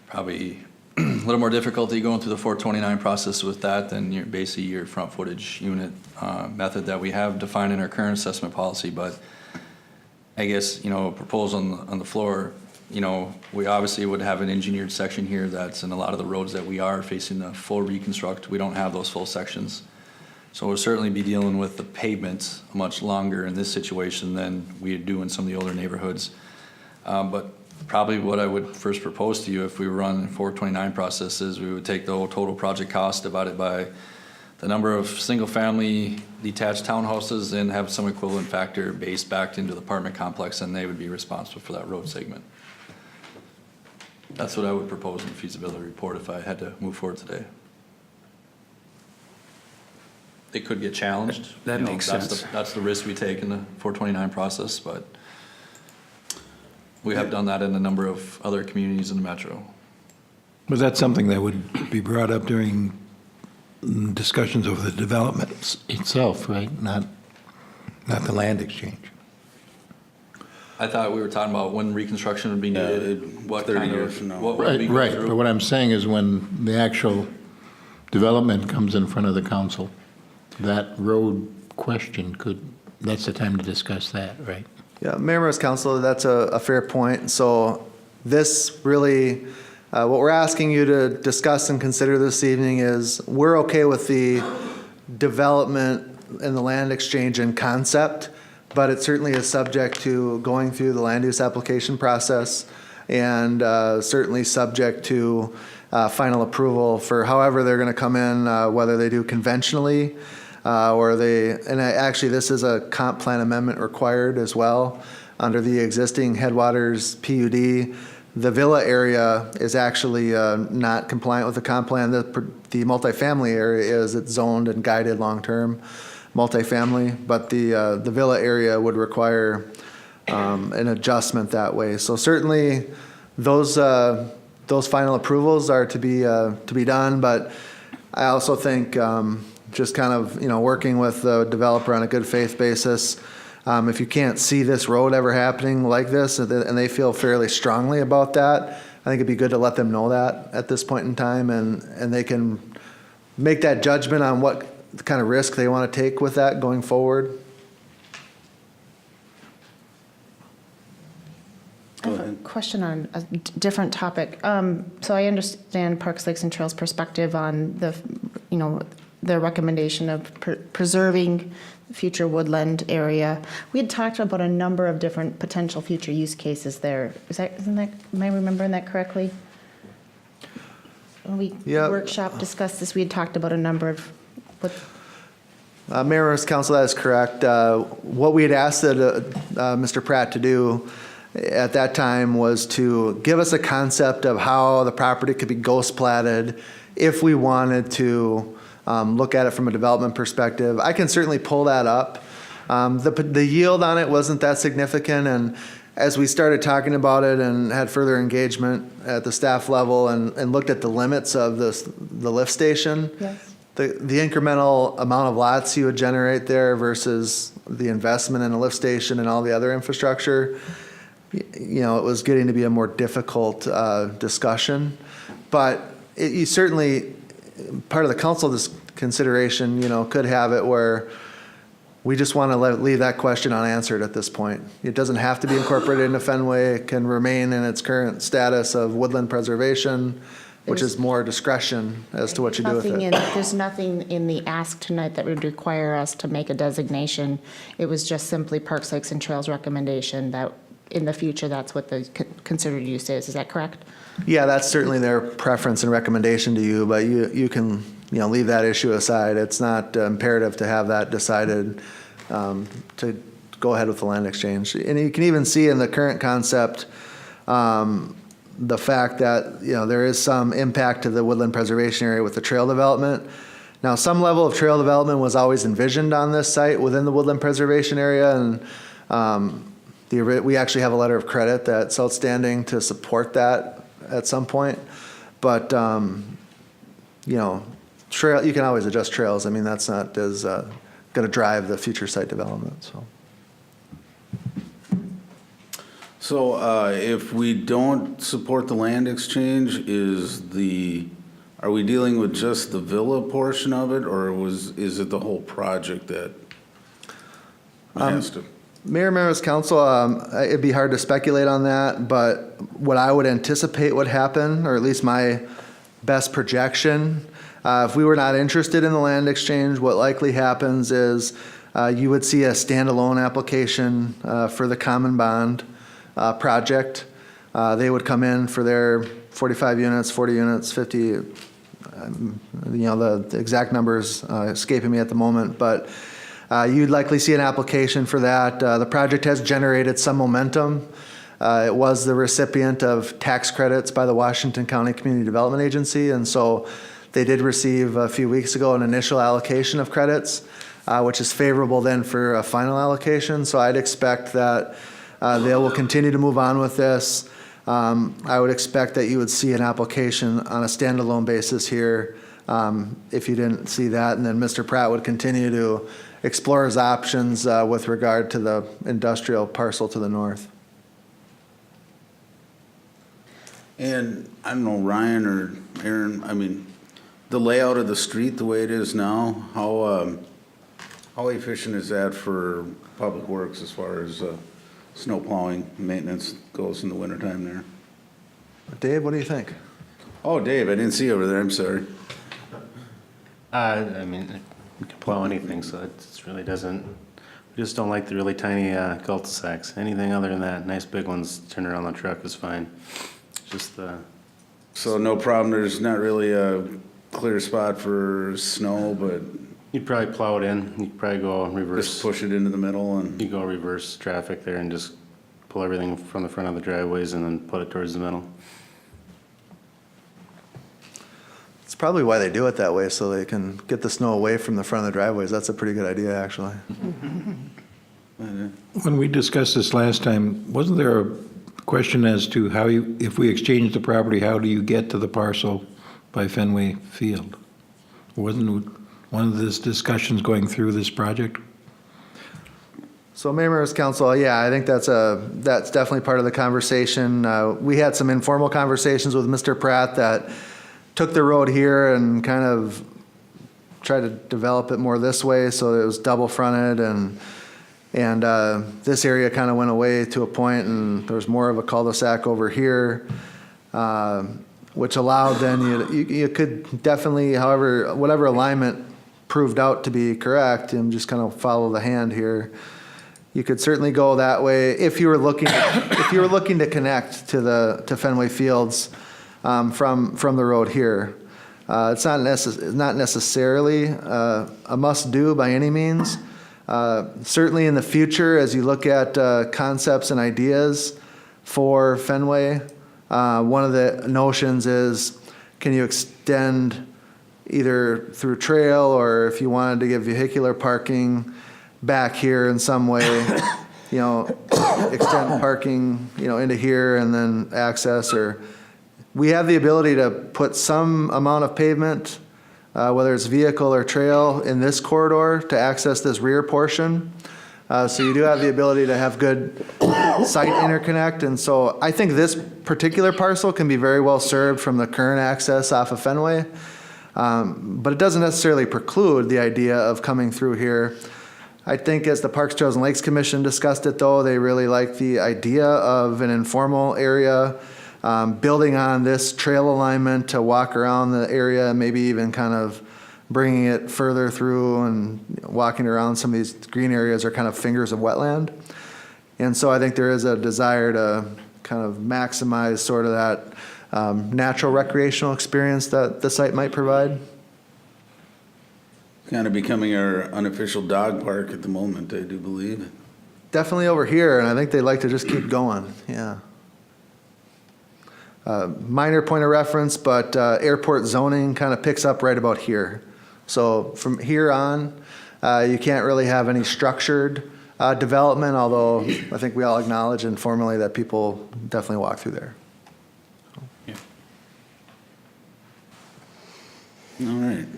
Probably a little more difficulty going through the 429 process with that than basically your front footage unit method that we have defined in our current assessment policy. But I guess, a proposal on the floor, we obviously would have an engineered section here that's in a lot of the roads that we are facing the full reconstruct. We don't have those full sections. So we'll certainly be dealing with the pavement much longer in this situation than we do in some of the older neighborhoods. But probably what I would first propose to you, if we run 429 processes, we would take the whole total project cost divided by the number of single-family detached townhouses and have some equivalent factor based back into the apartment complex, and they would be responsible for that road segment. That's what I would propose in the feasibility report if I had to move forward today. It could get challenged. That makes sense. That's the risk we take in the 429 process, but we have done that in a number of other communities in the metro. Was that something that would be brought up during discussions over the development itself, right? Not the land exchange? I thought we were talking about when reconstruction would be needed, what 30 kind years from of, now. what would we go Right, through. but what I'm saying is when the actual development comes in front of the council, that road question that's the time to discuss that, right? Yeah, Mayor, Council, that's a fair point. So this really, what we're asking you to discuss and consider this evening is we're okay with the development and the land exchange in concept, but it certainly is subject to going through the land use application process and certainly subject to final approval for however they're going to come in, whether they do conventionally actually this is a comp plan amendment required as well under the existing Headwaters PUD. The villa area is actually not compliant with the comp plan. The multifamily area is, it's zoned and guided long-term multifamily, but the villa area would require an adjustment that way. So certainly those final approvals are to be done, but I also think just kind of, working with the developer on a good faith basis, if you can't see this road ever happening like this and they feel fairly strongly about that, I think it'd be good to let them know that at this point in time and they can make that judgment on what kind of risk they want to take with that going forward. I have a question on a different topic. So I understand Parks, Lakes, and Trails' perspective on the recommendation of preserving future woodland area. We had talked about a number of different potential future use cases there. Am I remembering that correctly? When we workshop discussed this, we had talked about a number of Mayor, Council, that is correct. What we had asked Mr. Pratt to do at that time was to give us a concept of how the property could be ghost platted if we wanted to look at it from a development perspective. I can certainly pull that up. The yield on it wasn't that significant, and as we started talking about it and had further engagement at the staff level and looked at the limits of the lift station, Yes. the incremental amount of lots you would generate there versus the investment in a lift station and all the other infrastructure, it was getting to be a more difficult discussion. But you certainly, part of the council consideration, could have it where we just want to leave that question unanswered at this point. It doesn't have to be incorporated into Fenway. It can remain in its current status of woodland preservation. which is more discretion as to what you do with it. There's nothing in the ask tonight that would require us to make a designation. It was just simply Parks, Lakes, and Trails recommendation that in the future, that's what the considered use is. Is that correct? Yeah, that's certainly their preference and recommendation to you, but you can, leave that issue aside. It's not imperative to have that decided to go ahead with the land exchange. And you can even see in the current concept the fact that, there is some impact to the woodland preservation area with the trail development. Now, some level of trail development was always envisioned on this site within the woodland preservation area, and we actually have a letter of credit that's outstanding to support that at some point. But, trail, you can always adjust trails. I mean, that's not as going to drive the future site development, so. So if we don't support the land exchange, are we dealing with just the villa portion of it, or is it the whole project that has to? Mayor, members, council, it'd be hard to speculate on that, but what I would anticipate would happen, or at least my best projection, if we were not interested in the land exchange, what likely happens is you would see a standalone application for the common bond project. They would come in for their 45 units, 40 units, 50, the exact numbers escaping me at the moment, but you'd likely see an application for that. The project has generated some momentum. It was the recipient of tax credits by the Washington County Community Development Agency, and so they did receive a few weeks ago an initial allocation of credits, which is favorable then for a final allocation. So I'd expect that they will continue to move on with this. I would expect that you would see an application on a standalone basis here if you didn't see that, and then Mr. Pratt would continue to explore his options with regard to the industrial parcel to the north. And I don't know, Ryan or Aaron, the layout of the street the way it is now, how efficient is that for public works as far as snow plowing maintenance goes in the wintertime there? Dave, what do you think? Oh, Dave, I didn't see you over there, I'm sorry. You can plow anything, so it really doesn't, we just don't like the really tiny cul-de-sacs. Anything other than that, nice big ones, turn around the truck is fine. Just So no problem, there's not really a clear spot for snow, but you'd probably plow it in, you'd probably go reverse. just push it into the middle and, You go reverse traffic there and just pull everything from the front of the driveways and then put it towards the middle. It's probably why they do it that way, so they can get the snow away from the front of the driveways. That's a pretty good idea, actually. When we discussed this last time, wasn't there a question as to how if we exchange the property, how do you get to the parcel by Fenway Field? Wasn't one of these discussions going through this project? So Mayor, members, council, yeah, I think that's definitely part of the conversation. We had some informal conversations with Mr. Pratt that took the road here and kind of tried to develop it more this way, so it was double fronted, and this area kind of went away to a point, and there was more of a cul-de-sac over here, which allowed then you could definitely, however, whatever alignment proved out to be correct, and just kind of follow the hand here. You could certainly go that way if you were looking to connect to Fenway Fields from the road here. It's not necessarily a must-do by any means. Certainly in the future, as you look at concepts and ideas for Fenway, one of the notions is, can you extend either through trail, or if you wanted to get vehicular parking back here in some way, extend parking, into here and then access, or we have the ability to put some amount of pavement, whether it's vehicle or trail, in this corridor to access this rear portion. So you do have the ability to have good site interconnect. And so I think this particular parcel can be very well served from the current access off of Fenway. But it doesn't necessarily preclude the idea of coming through here. I think as the Parks, Trails, and Lakes Commission discussed it, though, they really like the idea of an informal area building on this trail alignment to walk around the area, maybe even kind of bringing it further through and walking around some of these green areas are kind of fingers of wetland. And so I think there is a desire to kind of maximize sort of that natural recreational experience that the site might provide. Kind of becoming our unofficial dog park at the moment, I do believe. Definitely over here, and I think they'd like to just keep going, yeah. Minor point of reference, but airport zoning kind of picks up right about here. So from here on, you can't really have any structured development, although I think we all acknowledge informally that people definitely walk through there. All right.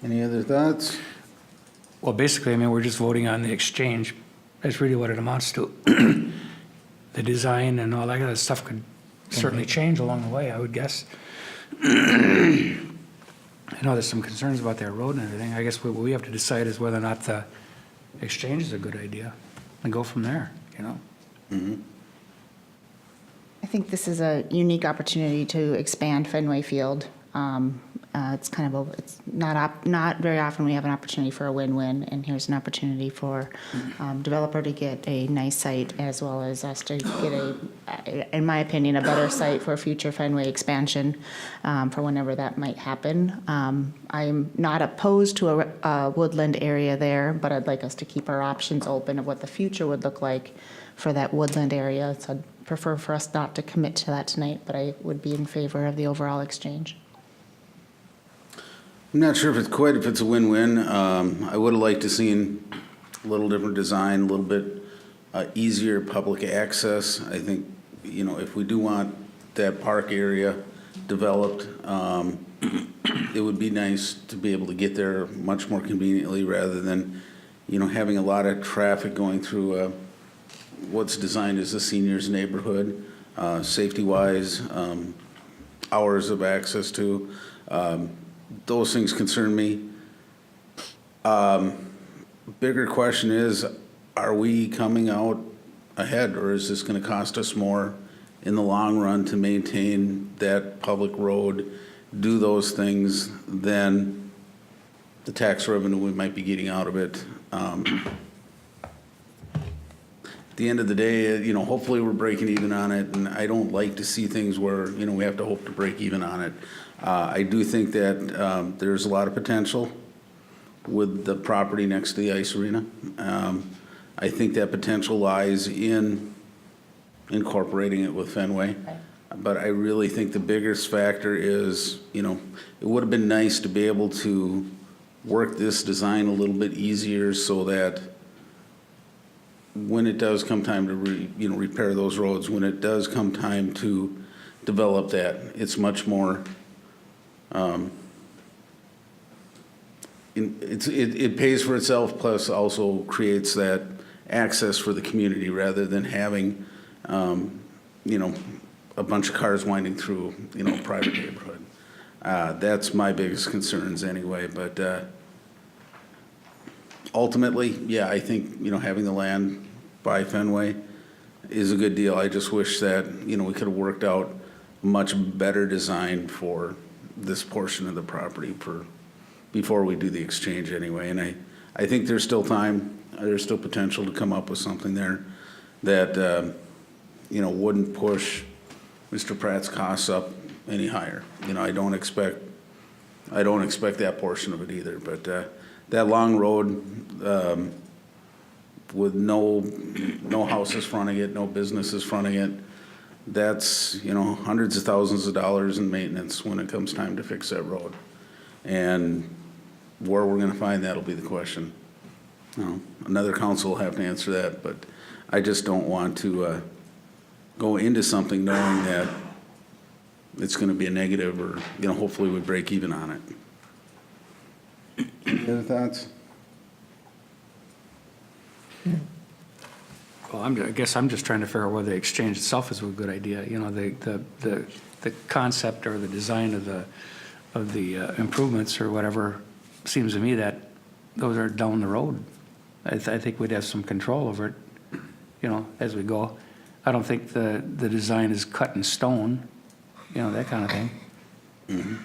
Any other thoughts? Well, basically, I mean, we're just voting on the exchange. That's really what it amounts to. The design and all that kind of stuff could certainly change along the way, I would guess. I know there's some concerns about their road and everything. I guess what we have to decide is whether or not the exchange is a good idea and go from there, you know? Mm-hmm. I think this is a unique opportunity to expand Fenway Field. It's kind of it's not very often we have an opportunity for a win-win, and here's an opportunity for developer to get a nice site as well as us to get in my opinion, a better site for future Fenway expansion for whenever that might happen. I'm not opposed to a woodland area there, but I'd like us to keep our options open of what the future would look like for that woodland area. So I'd prefer for us not to commit to that tonight, but I would be in favor of the overall exchange. I'm not sure if it's a win-win. I would have liked to seen a little different design, a little bit easier public access. I think, you know, if we do want that park area developed, it would be nice to be able to get there much more conveniently rather than, you know, having a lot of traffic going through what's designed as a seniors neighborhood, safety-wise, hours of access to. Those things concern me. Bigger question is, are we coming out ahead, or is this going to cost us more in the long run to maintain that public road, do those things, than the tax revenue we might be getting out of it? At the end of the day, you know, hopefully we're breaking even on it, and I don't like to see things where, you know, we have to hope to break even on it. I do think that there's a lot of potential with the property next to the ice arena. I think that potential lies in incorporating it with Fenway. But I really think the biggest factor is, you know, it would have been nice to be able to work this design a little bit easier so that when it does come time to repair those roads, when it does come time to develop that, it's much more it pays for itself, plus also creates that access for the community rather than having you know, a bunch of cars winding through, you know, a private neighborhood. That's my biggest concerns anyway, but ultimately, yeah, I think, you know, having the land by Fenway is a good deal. I just wish that, you know, we could have worked out a much better design for this portion of the property before we do the exchange anyway. And I think there's still time, there's still potential to come up with something there that, you know, wouldn't push Mr. Pratt's costs up any higher. You know, I don't expect that portion of it either, but that long road with no houses fronting it, no businesses fronting it, that's, you know, hundreds of thousands of dollars in maintenance when it comes time to fix that road. And where we're gonna find that'll be the question. You know, another council will have to answer that, but I just don't want to go into something knowing that it's gonna be a negative, or, you know, hopefully we break even on it. Any other thoughts? Well, I guess I'm just trying to figure out whether the exchange itself is a good idea. You know, the concept or the design of the improvements or whatever seems to me that those are down the road. I think we'd have some control over it. you know, as we go. I don't think the design is cut in stone, you know, that kind of thing.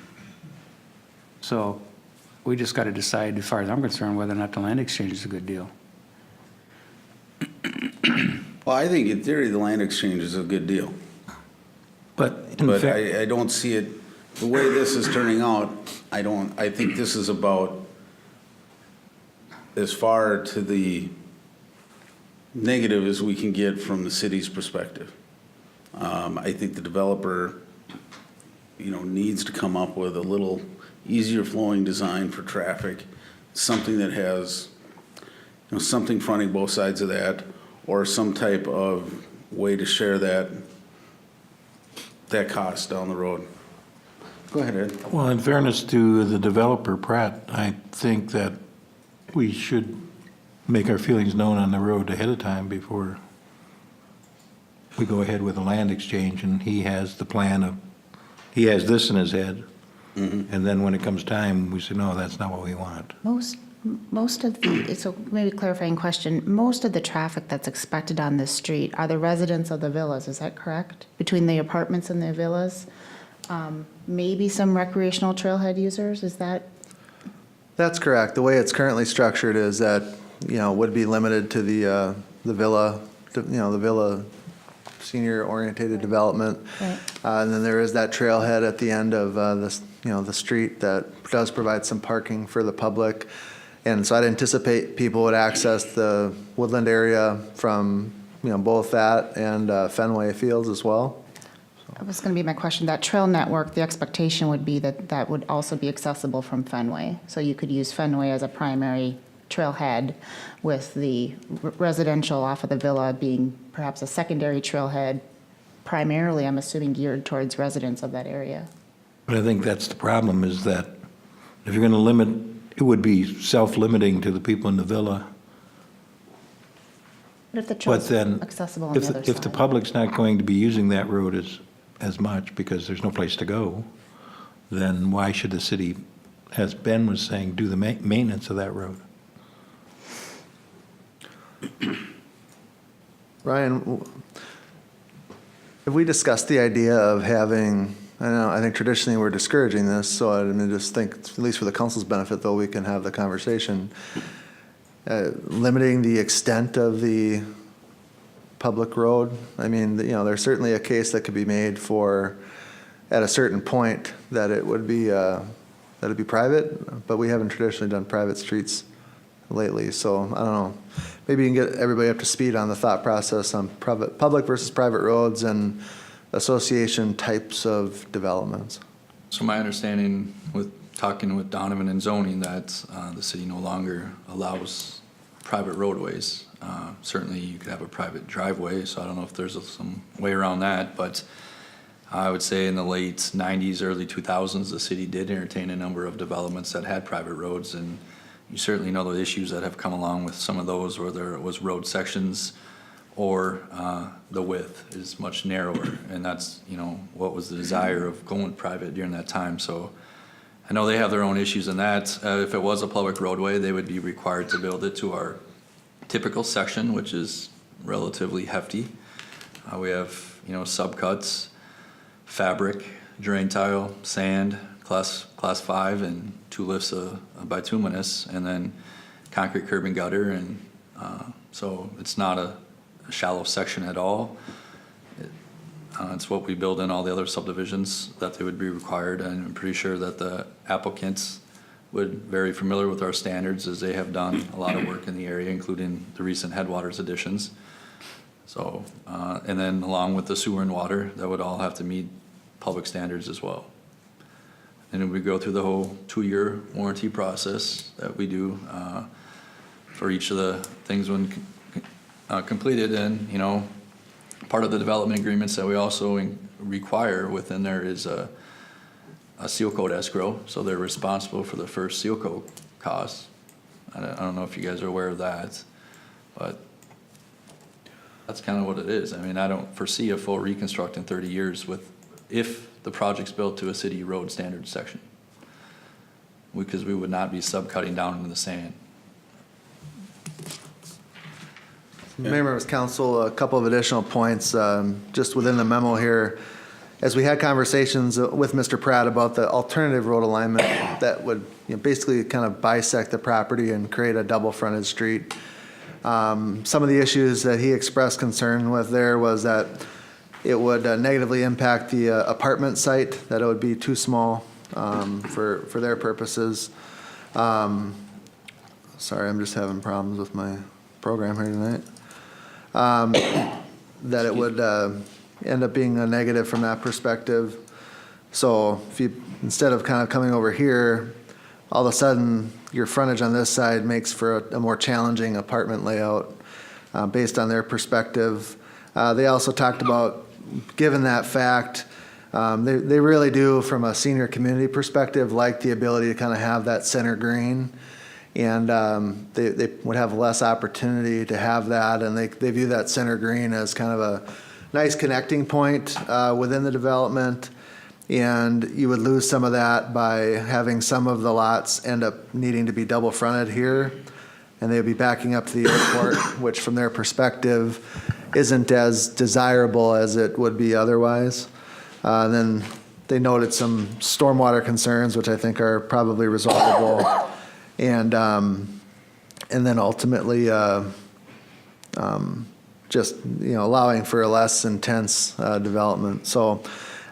So we just got to decide, as far as I'm concerned, whether or not the land exchange is a good deal. Well, I think in theory, the land exchange is a good deal. But in But fact, I don't see it, the way this is turning out, I think this is about as far to the negative as we can get from the city's perspective. I think the developer, you know, needs to come up with a little easier flowing design for traffic, something that has, you know, something fronting both sides of that, or some type of way to share that cost down the road. Go ahead, Ed. well, in fairness to the developer, Pratt, I think that we should make our feelings known on the road ahead of time before we go ahead with a land exchange, and he has the plan of, he has this in his head. And then when it comes time, we say, no, that's not what we want. Most of the, so maybe clarifying question, most of the traffic that's expected on this street are the residents of the villas, is that correct? Between the apartments and the villas? Maybe some recreational trailhead users, is that? That's correct. The way it's currently structured is that, you know, would be limited to the villa, you know, the villa senior-oriented development. Right. And then there is that trailhead at the end of this, you know, the street that does provide some parking for the public. And so I'd anticipate people would access the Woodland area from, you know, both that and Fenway Fields as well. That was going to be my question. That trail network, the expectation would be that that would also be accessible from Fenway. So you could use Fenway as a primary trailhead with the residential off of the villa being perhaps a secondary trailhead, primarily, I'm assuming, geared towards residents of that area. But I think that's the problem, is that if you're going to limit, it would be self-limiting to the people in the villa. But if the But trail's then, accessible on the other if the side. public's not going to be using that road as much because there's no place to go, then why should the city, as Ben was saying, do the maintenance of that road? Ryan, have we discussed the idea of having, I think traditionally we're discouraging this, so I just think, at least for the council's benefit, though, we can have the conversation, limiting the extent of the public road. I mean, you know, there's certainly a case that could be made for, at a certain point, that it would be, that'd be private, but we haven't traditionally done private streets lately, so I don't know. Maybe you can get everybody up to speed on the thought process on public versus private roads and association types of developments. So my understanding with talking with Donovan and zoning that the city no longer allows private roadways. Certainly you could have a private driveway, so I don't know if there's some way around that, but I would say in the late 90s, early 2000s, the city did entertain a number of developments that had private roads, and you certainly know the issues that have come along with some of those, whether it was road sections or the width is much narrower, and that's, you know, what was the desire of going private during that time. So I know they have their own issues in that. If it was a public roadway, they would be required to build it to our typical section, which is relatively hefty. We have, you know, subcuts, fabric, drain tile, sand, class 5, and 2 lifts of bituminous, and then concrete curb and gutter, and so it's not a shallow section at all. It's what we build in all the other subdivisions that they would be required, and I'm pretty sure that the applicants would very familiar with our standards, as they have done a lot of work in the area, including the recent headwaters additions. So, and then along with the sewer and water, that would all have to meet public standards as well. And then we go through the whole 2-year warranty process that we do for each of the things when completed. And, you know, part of the development agreements that we also require within there is a seal coat escrow. So they're responsible for the first seal coat costs. I don't know if you guys are aware of that, but that's kind of what it is. I mean, I don't foresee a full reconstruct in 30 years if the project's built to a city road standard section, because we would not be subcutting down into the sand. Mayor, members of council, a couple of additional points, just within the memo here. As we had conversations with Mr. Pratt about the alternative road alignment that would basically kind of bisect the property and create a double frontage street. Some of the issues that he expressed concern with there was that it would negatively impact the apartment site, that it would be too small for their purposes. Sorry, I'm just having problems with my program here tonight. That it would end up being a negative from that perspective. So if you, instead of kind of coming over here, all of a sudden your frontage on this side makes for a more challenging apartment layout based on their perspective. They also talked about, given that fact, they really do, from a senior community perspective, like the ability to kind of have that center green. And they would have less opportunity to have that, and they view that center green as kind of a nice connecting point within the development. And you would lose some of that by having some of the lots end up needing to be double fronted here, and they would be backing up to the airport, which from their perspective isn't as desirable as it would be otherwise. Then they noted some stormwater concerns, which I think are probably resolvable. And then ultimately, just allowing for a less intense development. So,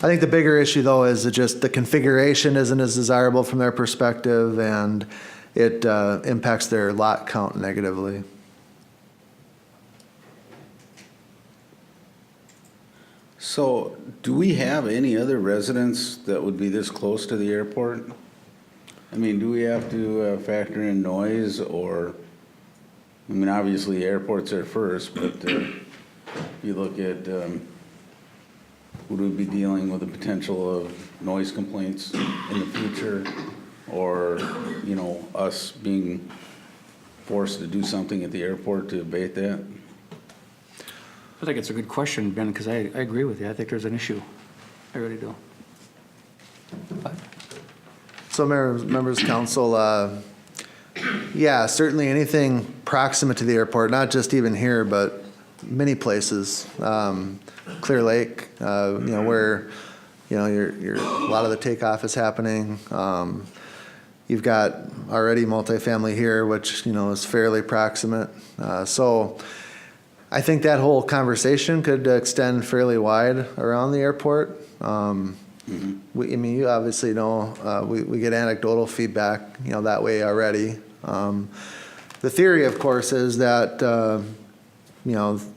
I think the bigger issue though is that just the configuration isn't as desirable from their perspective, and it impacts their lot count negatively. So, do we have any other residents that would be this close to the airport? I mean, do we have to factor in noise, or, I mean, obviously airports are first, but if you look at, would we be dealing with the potential of noise complaints in the future, or, us being forced to do something at the airport to abate that? I think it's a good question, Ben, because I agree with you. I think there's an issue. I really do. So members of council, yeah, certainly anything proximate to the airport, not just even here, but many places. Clear Lake, where, you're a lot of the takeoff is happening. You've got already multifamily here, which, is fairly proximate. So I think that whole conversation could extend fairly wide around the airport. You obviously know, we get anecdotal feedback, that way already. The theory, of course, is that, the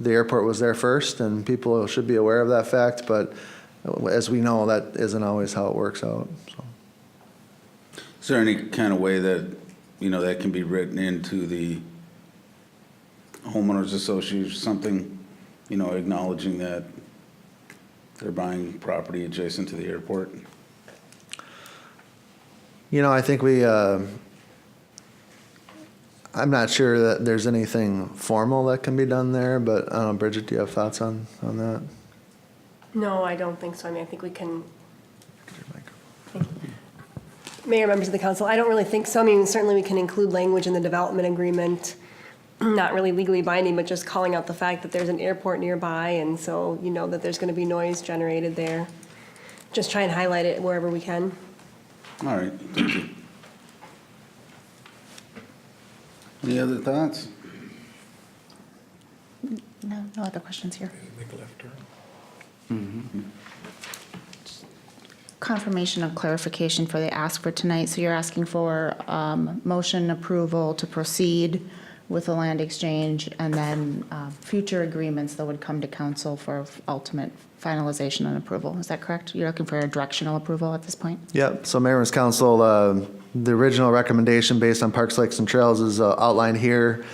airport was there first, and people should be aware of that fact, but as we know, that isn't always how it works out. So. Is there any kind of way that, that can be written into the homeowners association, something, acknowledging that they're buying property adjacent to the airport? I think I'm not sure that there's anything formal that can be done there, but I don't know, Bridget, do you have thoughts on that? No, I don't think so. I think we can. Mayor, members of the council, I don't really think so. Certainly we can include language in the development agreement, not really legally binding, but just calling out the fact that there's an airport nearby, and so that there's going to be noise generated there. Just try and highlight it wherever we can. All right, thank you. Any other thoughts? No other questions here. Confirmation of clarification for the ask for tonight. So you're asking for motion approval to proceed with the land exchange, and then future agreements that would come to council for ultimate finalization and approval. Is that correct? You're looking for a directional approval at this point? Yep. So Mayor's Council, the original recommendation based on Parks, Lakes, and Trails is outlined here.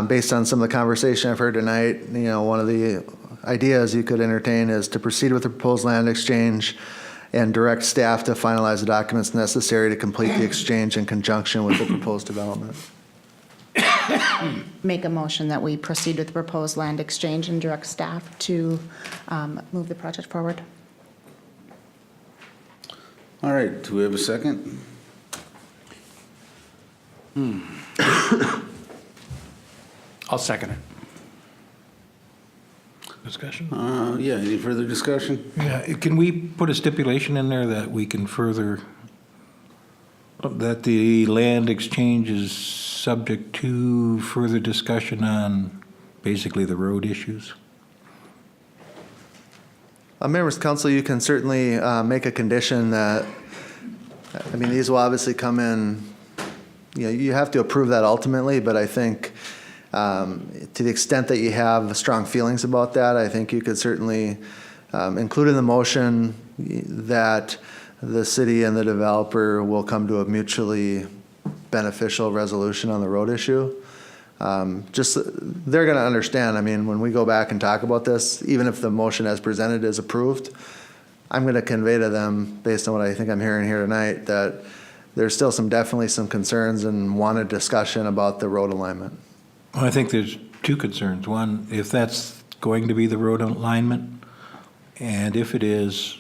Based on some of the conversation I've heard tonight, one of the ideas you could entertain is to proceed with the proposed land exchange and direct staff to finalize the documents necessary to complete the exchange in conjunction with the proposed development. Make a motion that we proceed with the proposed land exchange and direct staff to move the project forward. All right, do we have a second? I'll second it. discussion? Yeah, any further discussion? Yeah, can we put a stipulation in there that we can further, that the land exchange is subject to further discussion on basically the road issues? Members of council, you can certainly make a condition that, I mean, these will obviously come in, you have to approve that ultimately, but I think to the extent that you have strong feelings about that, I think you could certainly include in the motion that the city and the developer will come to a mutually beneficial resolution on the road issue. Just, they're going to understand, I mean, when we go back and talk about this, even if the motion as presented is approved, I'm going to convey to them, based on what I think I'm hearing here tonight, that there's still definitely some concerns and wanted discussion about the road alignment. Well, I think there's two concerns. One, if that's going to be the road alignment, and if it is,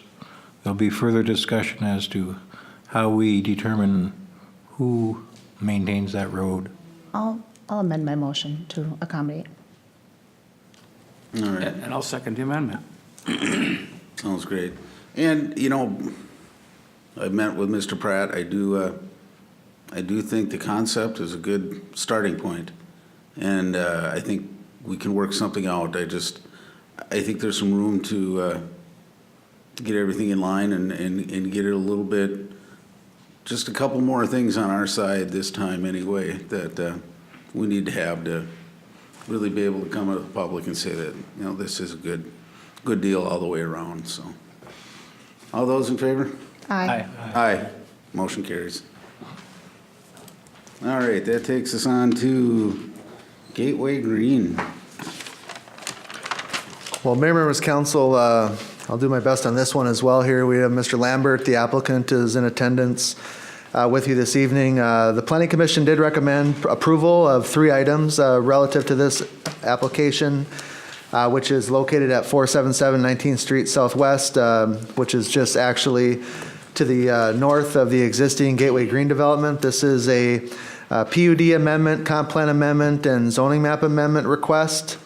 there'll be further discussion as to how we determine who maintains that road. I'll amend my motion to accommodate. All right, And I'll second the amendment. sounds great. And, I met with Mr. Pratt. I do think the concept is a good starting point. And I think we can work something out. I think there's some room to get everything in line and get it a little bit, just a couple more things on our side this time anyway, that we need to have to really be able to come to the public and say that, this is a good deal all the way around, so. All those in favor? Aye. Aye. Motion carries. All right, that takes us on to Gateway Green. Well, Mayor, members, council, I'll do my best on this one as well here. We have Mr. Lambert, the applicant, is in attendance with you this evening. The Planning Commission did recommend approval of 3 items relative to this application, which is located at 477 19th Street Southwest, which is just actually to the north of the existing Gateway Green development. This is a PUD amendment, comp plan amendment, and zoning map amendment request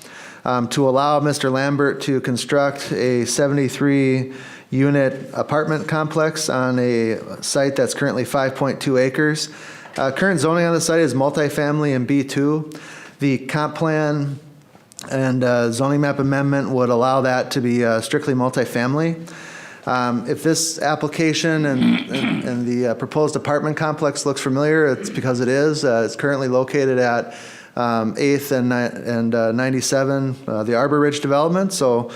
to allow Mr. Lambert to construct a 73-unit apartment complex on a site that's currently 5.2 acres. Current zoning on the site is multifamily and B2. The comp plan and zoning map amendment would allow that to be strictly multifamily. If this application and the proposed apartment complex looks familiar, it's because it is. It's currently located at 8th and 97, the Arbor Ridge development. So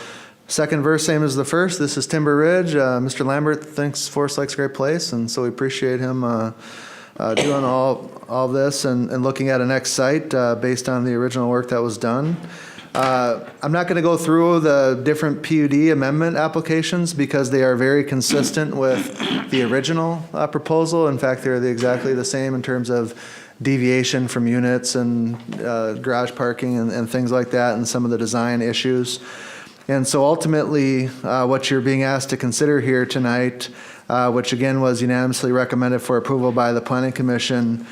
second verse, same as the first. This is Timber Ridge. Mr. Lambert thinks Forest Lake's a great place, and so we appreciate him doing all this and looking at a next site based on the original work that was done. I'm not going to go through the different PUD amendment applications because they are very consistent with the original proposal. In fact, they're exactly the same in terms of deviation from units and garage parking and things like that, and some of the design issues. And so ultimately, what you're being asked to consider here tonight, which again was unanimously recommended for approval by the Planning Commission,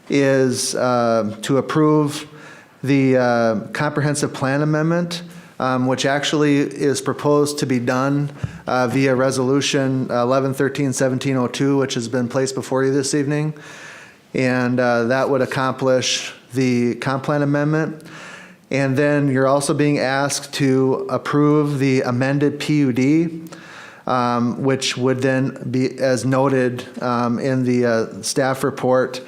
is to approve the comprehensive plan amendment, which actually is proposed to be done via resolution 1113-1702, which has been placed before you this evening. And that would accomplish the comp plan amendment. And then you're also being asked to approve the amended PUD, which would then be, as noted in the staff report,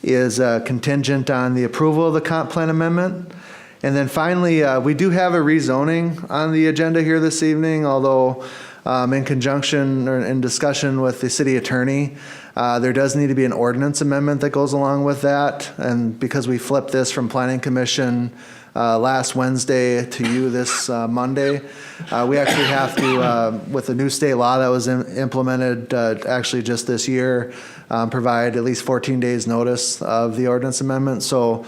is contingent on the approval of the comp plan amendment. And then finally, we do have a rezoning on the agenda here this evening, although in conjunction or in discussion with the city attorney, there does need to be an ordinance amendment that goes along with that. And because we flipped this from Planning Commission last Wednesday to you this Monday, we actually have to, with the new state law that was implemented actually just this year, provide at least 14 days notice of the ordinance amendment. So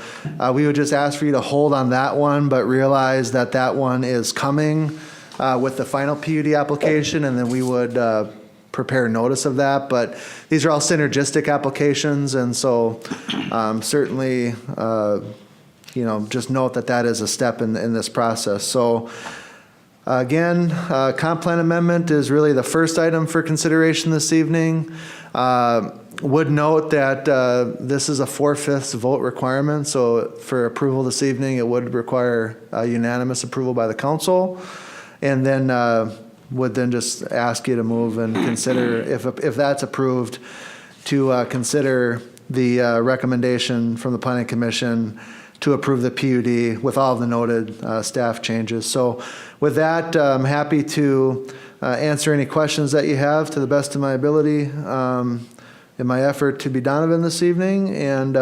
we would just ask for you to hold on that one, but realize that that one is coming with the final PUD application, and then we would prepare notice of that. But these are all synergistic applications, and so certainly just note that that is a step in this process. So Again, comp plan amendment is really the first item for consideration this evening. Would note that this is a 4/5 vote requirement, so for approval this evening, it would require unanimous approval by the council. And then would then just ask you to move and consider, if that's approved, to consider the recommendation from the Planning Commission to approve the PUD with all of the noted staff changes. So with that, I'm happy to answer any questions that you have to the best of my ability in my effort to be Donovan this evening, and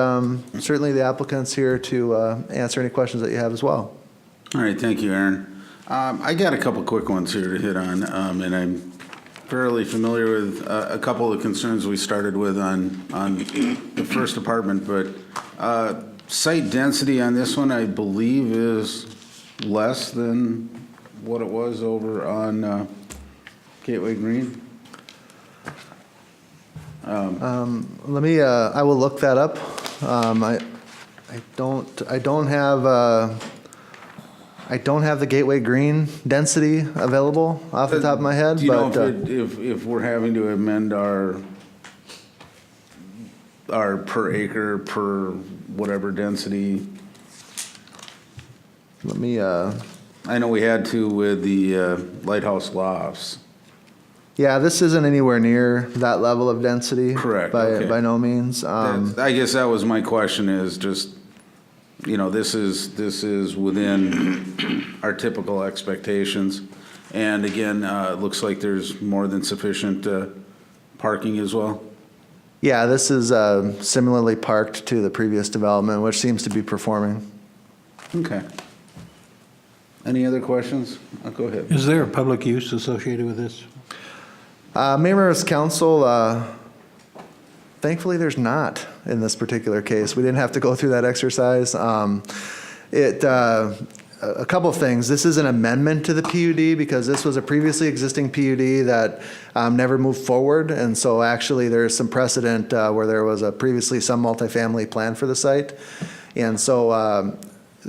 certainly the applicant's here to answer any questions that you have as well. All right, thank you, Aaron. I got a couple quick ones here to hit on, and I'm fairly familiar with a couple of the concerns we started with on the first apartment, but site density on this one, I believe, is less than what it was over on Gateway Green. Let me. I will look that up. I don't have the Gateway Green density available off the top of my head. Do you know but if we're having to amend our per acre, per whatever density? let me. I know we had to with the Lighthouse Lofts. Yeah, this isn't anywhere near that level of density. Correct, okay. By no means. I guess that was my question, is just, you know, this is within our typical expectations. And again, it looks like there's more than sufficient parking as well. Yeah, this is similarly parked to the previous development, which seems to be performing. Okay. Any other questions? Go ahead. Is there a public use associated with this? Mayor's Council, thankfully there's not in this particular case. We didn't have to go through that exercise. A couple of things. This is an amendment to the PUD because this was a previously existing PUD that never moved forward. And so actually there's some precedent where there was previously some multifamily plan for the site. And so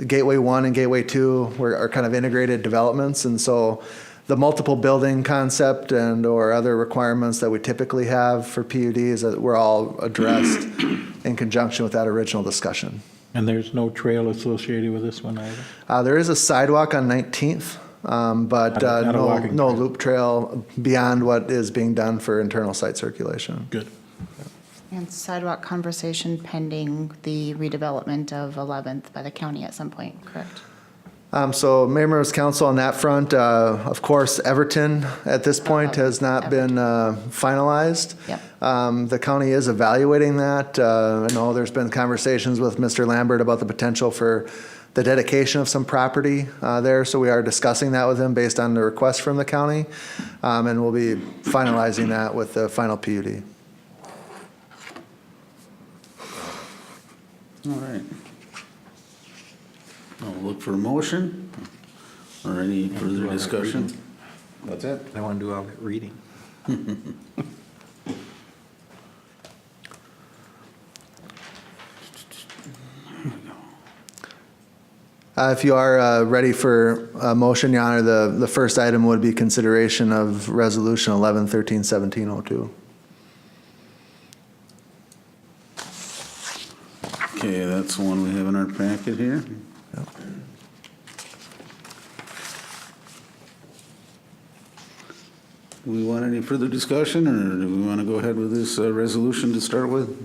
Gateway 1 and Gateway 2 are kind of integrated developments. And so the multiple building concept and or other requirements that we typically have for PUDs that were all addressed in conjunction with that original discussion. And there's no trail associated with this one either? There is a sidewalk on 19th, but Not a walking no trail. loop trail beyond what is being done for internal site circulation. Good. And sidewalk conversation pending the redevelopment of 11th by the county at some point, correct? So Mayor's Council on that front, of course, Everton at this point has not been finalized. Yep. The county is evaluating that. I know there's been conversations with Mr. Lambert about the potential for the dedication of some property there, so we are discussing that with him based on the request from the county, and we'll be finalizing that with the final PUD. All right. I'll look for a motion or any further discussion. What's that? I want to do all that reading. If you are ready for a motion, Your Honor, the first item would be consideration of Resolution 11-13-1702. Okay, that's the one we have in our packet here. Do we want any further discussion, or do we want to go ahead with this resolution to start with?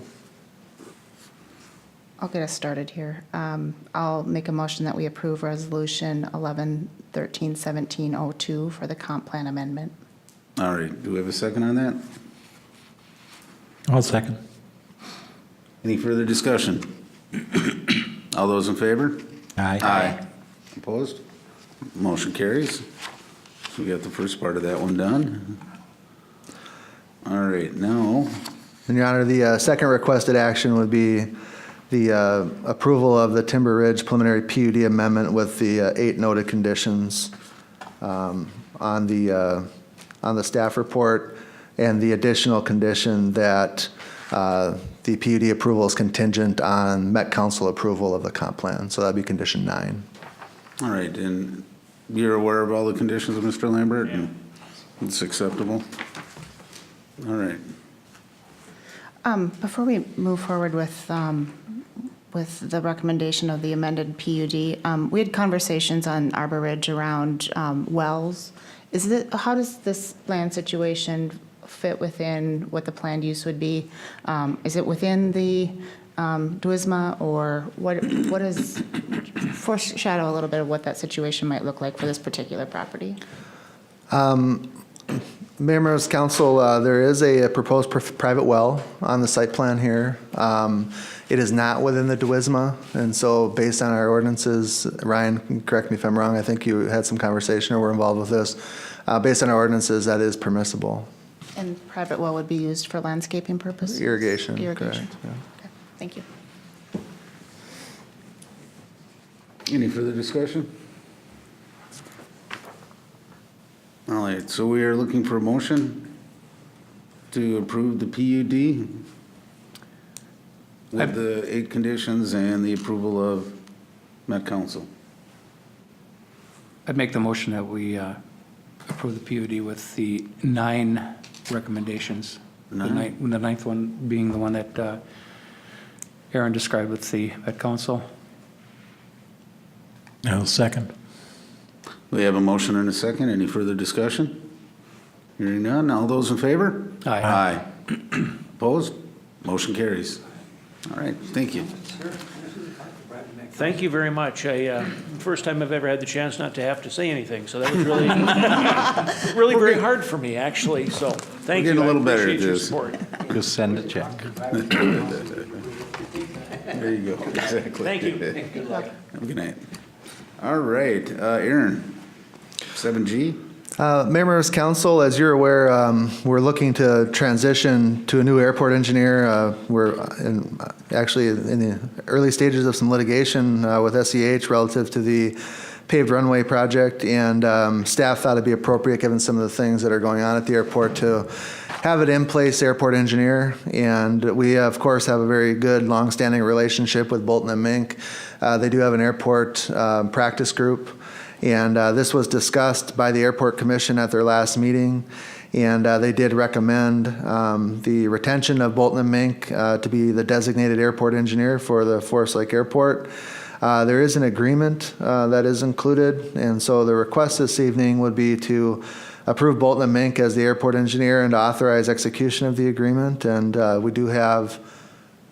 I'll get us started here. I'll make a motion that we approve Resolution 11-13-1702 for the comp plan amendment. All right, do we have a second on that? I'll second. Any further discussion? All those in favor? Aye. Aye. Opposed? Motion carries. So we got the first part of that one done. All right, now, And Your Honor, the second requested action would be the approval of the Timber Ridge preliminary PUD amendment with the 8 noted conditions on the staff report, and the additional condition that the PUD approval is contingent on Met Council approval of the comp plan. So that'd be condition 9. all right, and You're aware of all the conditions, Mr. Lambert? And it's acceptable? All right. Before we move forward with the recommendation of the amended PUD, we had conversations on Arbor Ridge around wells. How does this land situation fit within what the planned use would be? Is it within the Duisma, or what is, foreshadow a little bit of what that situation might look like for this particular property? Mayor, members of council, there is a proposed private well on the site plan here. It is not within the Duisma, and so based on our ordinances, Ryan, correct me if I'm wrong, I think you had some conversation or were involved with this. Based on our ordinances, that is permissible. And private well would be used for landscaping purposes? Irrigation, Irrigation. correct, yeah. Okay, thank you. Any further discussion? All right, so we are looking for a motion to approve the PUD with the 8 conditions and the approval of Met Council. I'd make the motion that we approve the PUD with the 9 recommendations. The ninth one being the one that Aaron described with the Met Council. I'll second. We have a motion and a second. Any further discussion? Hearing none. All those in favor? Aye. Opposed? Motion carries. All right, thank you. Thank you very much. First time I've ever had the chance not to have to say anything, so that was really, really very hard for me, actually, so thank you. We're getting a little better I at appreciate your this. support. Just send a check. There you go, exactly. Thank you. Good luck. Have a good night. All right, Aaron, 7G. Mayor, members of council, as you're aware, we're looking to transition to a new airport engineer. We're actually in the early stages of some litigation with SEH relative to the paved runway project, and staff thought it'd be appropriate, given some of the things that are going on at the airport, to have it in place airport engineer. And we, of course, have a very good, long-standing relationship with Bolton and Mink. They do have an airport practice group. And this was discussed by the Airport Commission at their last meeting, and they did recommend the retention of Bolton and Mink to be the designated airport engineer for the Forest Lake Airport. There is an agreement that is included, and so the request this evening would be to approve Bolton and Mink as the airport engineer and to authorize execution of the agreement. And we do have,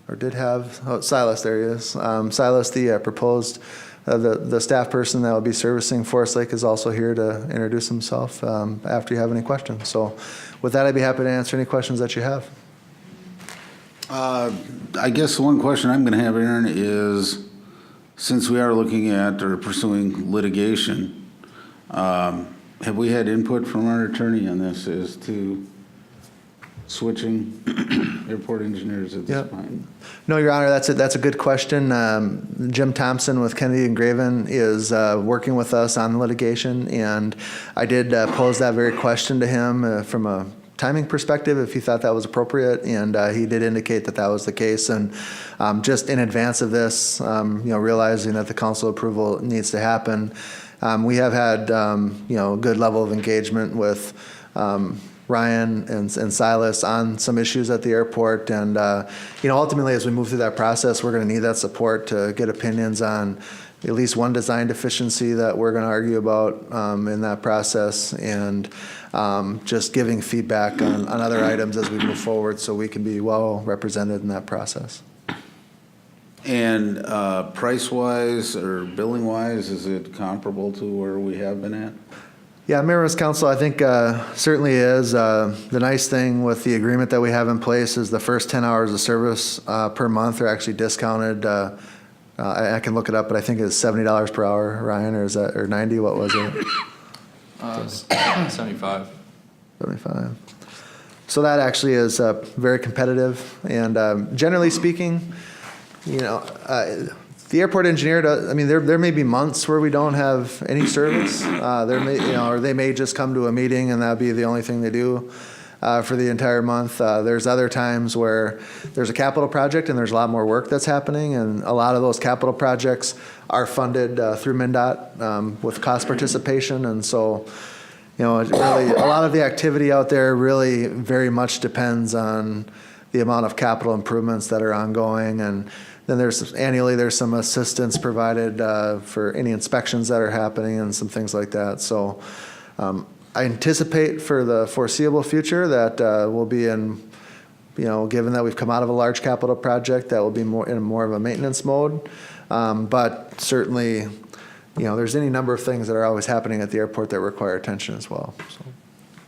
or did have, Silas, there he is. Silas, the proposed the staff person that will be servicing Forest Lake, is also here to introduce himself after you have any questions. So with that, I'd be happy to answer any questions that you have. I guess the one question I'm going to have, Aaron, is since we are looking at or pursuing litigation, have we had input from our attorney on this as to switching airport engineers at this point? No, Your Honor, that's a good question. Jim Thompson with Kennedy and Graven is working with us on the litigation, and I did pose that very question to him from a timing perspective, if he thought that was appropriate, and he did indicate that that was the case. And just in advance of this, realizing that the council approval needs to happen, we have had a good level of engagement with Ryan and Silas on some issues at the airport. And, ultimately, as we move through that process, we're going to need that support to get opinions on at least one design deficiency that we're going to argue about in that process, and just giving feedback on other items as we move forward so we can be well represented in that process. And price-wise or billing-wise, is it comparable to where we have been at? Yeah, Mayor's Council, I think certainly is. The nice thing with the agreement that we have in place is the first 10 hours of service per month are actually discounted. I can look it up, but I think it's $70 per hour, Ryan, or 90, what was it? 75. 75. So that actually is very competitive. And generally speaking, the airport engineer there may be months where we don't have any service. There may, or they may just come to a meeting and that'd be the only thing they do. for the entire month. There's other times where there's a capital project and there's a lot more work that's happening, and a lot of those capital projects are funded through MnDOT with cost participation, and so it really, a lot of the activity out there really very much depends on the amount of capital improvements that are ongoing. And then annually there's some assistance provided for any inspections that are happening and some things like that. So I anticipate for the foreseeable future that we'll be in, given that we've come out of a large capital project, that will be more of a maintenance mode. But certainly, there's any number of things that are always happening at the airport that require attention as well. So.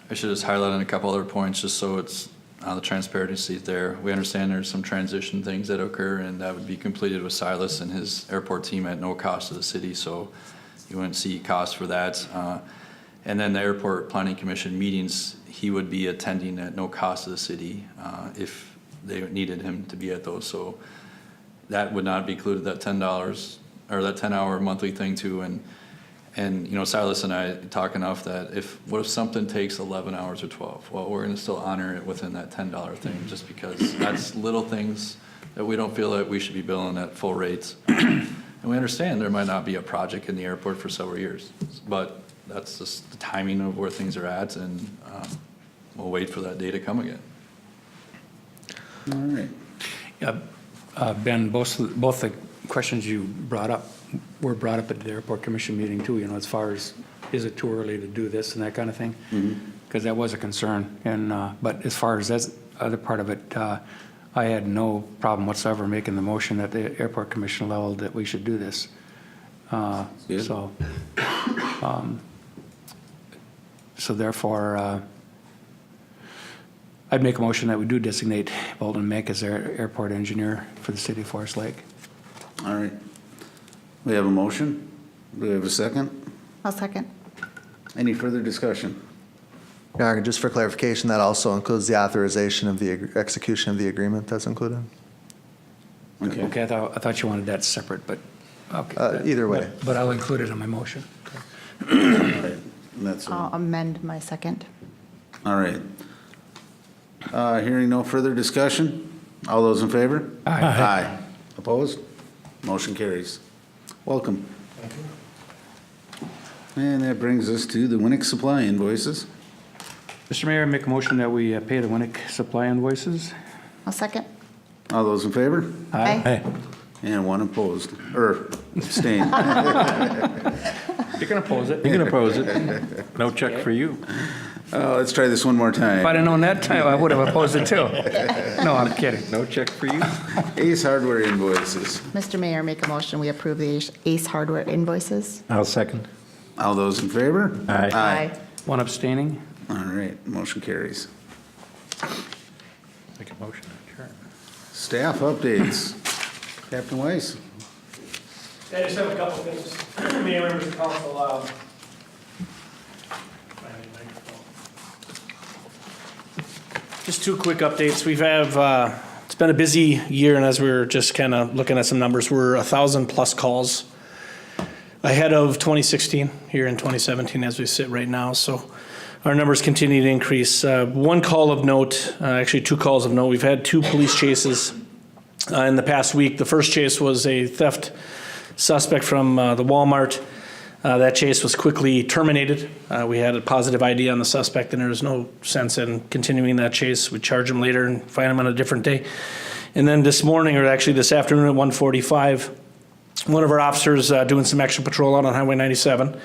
I should just highlight on a couple other points, just so it's on the transparency there. We understand there's some transition things that occur, and that would be completed with Silas and his airport team at no cost to the city, so you wouldn't see cost for that. And then the Airport Planning Commission meetings, he would be attending at no cost to the city if they needed him to be at those. So that would not be included, that $10 or that 10-hour monthly thing too. And Silas and I talk enough that what if something takes 11 hours or 12? Well, we're going to still honor it within that $10 thing, just because that's little things that we don't feel that we should be billing at full rates. And we understand there might not be a project in the airport for several years, but that's just the timing of where things are at, and we'll wait for that day to come again. All right. Yeah, Ben, both the questions you brought up were brought up at the Airport Commission meeting too, as far as, is it too early to do this and that kind of thing? Because that was a concern. And but as far as that other part of it, I had no problem whatsoever making the motion at the Airport Commission level that we should do this. So therefore, I'd make a motion that we do designate Bolton Mick as our airport engineer for the city of Forest Lake. All right. We have a motion. Do we have a second? I'll second. Any further discussion? Yeah, just for clarification, that also includes the authorization of the execution of the agreement that's included? Okay. Okay, I thought you wanted that separate, but, okay. Either way. But I'll include it in my motion. All right. That's I'll amend my second. all right. Hearing no further discussion, all those in favor? Aye. Aye. Opposed? Motion carries. Welcome. And that brings us to the Winnick Supply invoices. Mr. Mayor, I make a motion that we pay the Winnick supply invoices. I'll second. All those in favor? Aye. And one opposed, or abstained. You can oppose it. You can oppose it. No check for you. Let's try this one more If time. I'd have known that time, I would have opposed it too. No, I'm kidding. No check for you. Ace Hardware invoices. Mr. Mayor, make a motion, we approve the Ace Hardware invoices. I'll second. All those in favor? Aye. One abstaining. All right, motion carries. Make a motion to adjourn. Staff updates. Captain Weiss. I just have a couple things. Mayor, members of council, just two quick updates. It's been a busy year, and as we were just kind of looking at some numbers, we're 1,000+ calls ahead of 2016 here in 2017 as we sit right now. So our numbers continue to increase. One call of note, actually two calls of note. We've had 2 police chases in the past week. The first chase was a theft suspect from the Walmart. That chase was quickly terminated. We had a positive ID on the suspect, and there was no sense in continuing that chase. We charge him later and find him on a different day. And then this morning, or actually this afternoon at 1:45, one of our officers doing some extra patrol out on Highway 97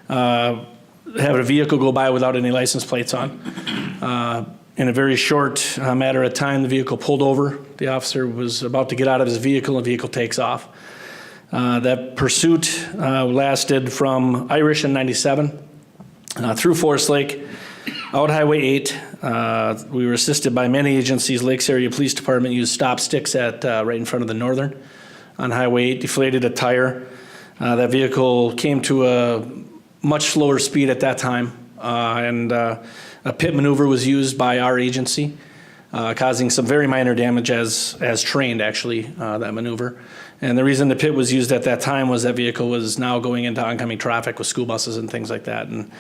had a vehicle go by without any license plates on. In a very short matter of time, the vehicle pulled over. The officer was about to get out of his vehicle, and the vehicle takes off. That pursuit lasted from Irish and 97 through Forest Lake, out Highway 8. We were assisted by many agencies. Lakes Area Police Department used stop sticks at right in front of the Northern on Highway 8, deflated a tire. That vehicle came to a much slower speed at that time, and a pit maneuver was used by our agency. causing some very minor damage as trained, actually, that maneuver. And the reason the pit was used at that time was that vehicle was now going into oncoming traffic with school buses and things like that. And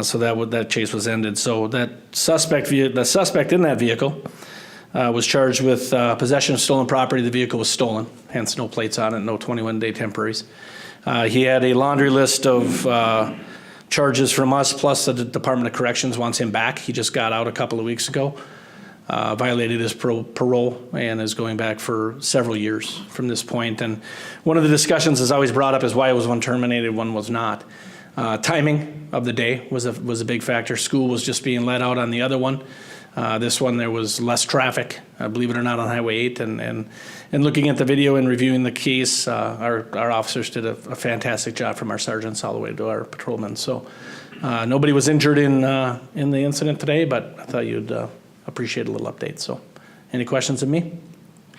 so that chase was ended. So the suspect in that vehicle was charged with possession of stolen property. The vehicle was stolen, hence no plates on it, no 21-day temporaries. He had a laundry list of charges from us, plus the Department of Corrections wants him back. He just got out a couple of weeks ago. Violated his parole and is going back for several years from this point. And one of the discussions is always brought up is why was one terminated, one was not. Timing of the day was a big factor. School was just being let out on the other one. This one, there was less traffic, believe it or not, on Highway 8. And looking at the video and reviewing the case, our officers did a fantastic job, from our sergeants all the way to our patrolmen. So nobody was injured in the incident today, but I thought you'd appreciate a little update. So any questions of me?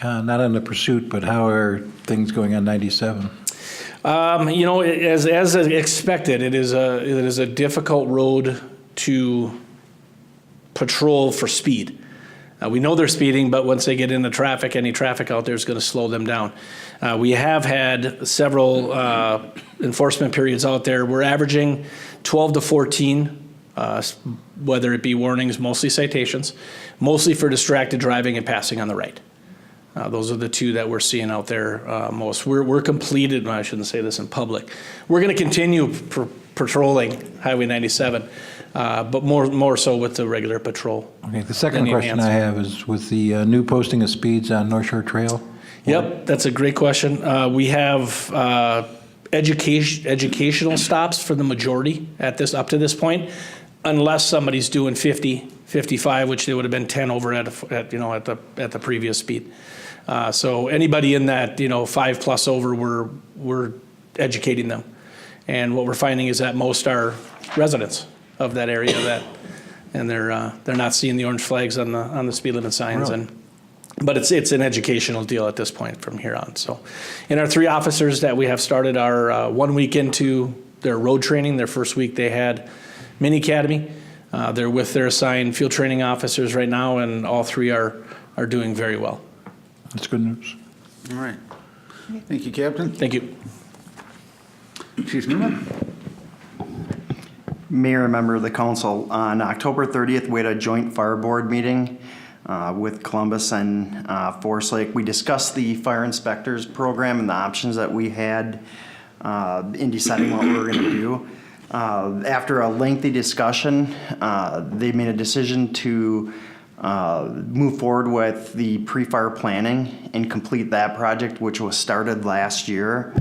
Not on the pursuit, but how are things going on 97? As expected, it is a difficult road to patrol for speed. We know they're speeding, but once they get into traffic, any traffic out there is going to slow them down. We have had several enforcement periods out there. We're averaging 12 to 14, whether it be warnings, mostly citations, mostly for distracted driving and passing on the right. Those are the two that we're seeing out there most. We're completed, well, I shouldn't say this in public. We're going to continue patrolling Highway 97, but more so with the regular patrol. Okay, the second question I have is with the new posting of speeds on North Shore Trail. Yep, that's a great question. We have educational stops for the majority up to this point, unless somebody's doing 50, 55, which they would have been 10 over at the previous speed. So anybody in that 5+ over, we're educating them, and what we're finding is that most are residents of that area and they're not seeing the orange flags on the speed limit signs. Really? But it's an educational deal at this point from here on. So, and our 3 officers that we have started are 1 week into their road training. Their first week they had mini academy. They're with their assigned field training officers right now, and all 3 are doing very well. That's good news. All right. Thank you, Captain. Thank you. Chief Newman? Mayor and member of the council, on October 30th, we had a joint fire board meeting with Columbus and Forest Lake. We discussed the fire inspectors program and the options that we had in deciding what we were going to do. After a lengthy discussion, they made a decision to move forward with the pre-fire planning and complete that project, which was started last year.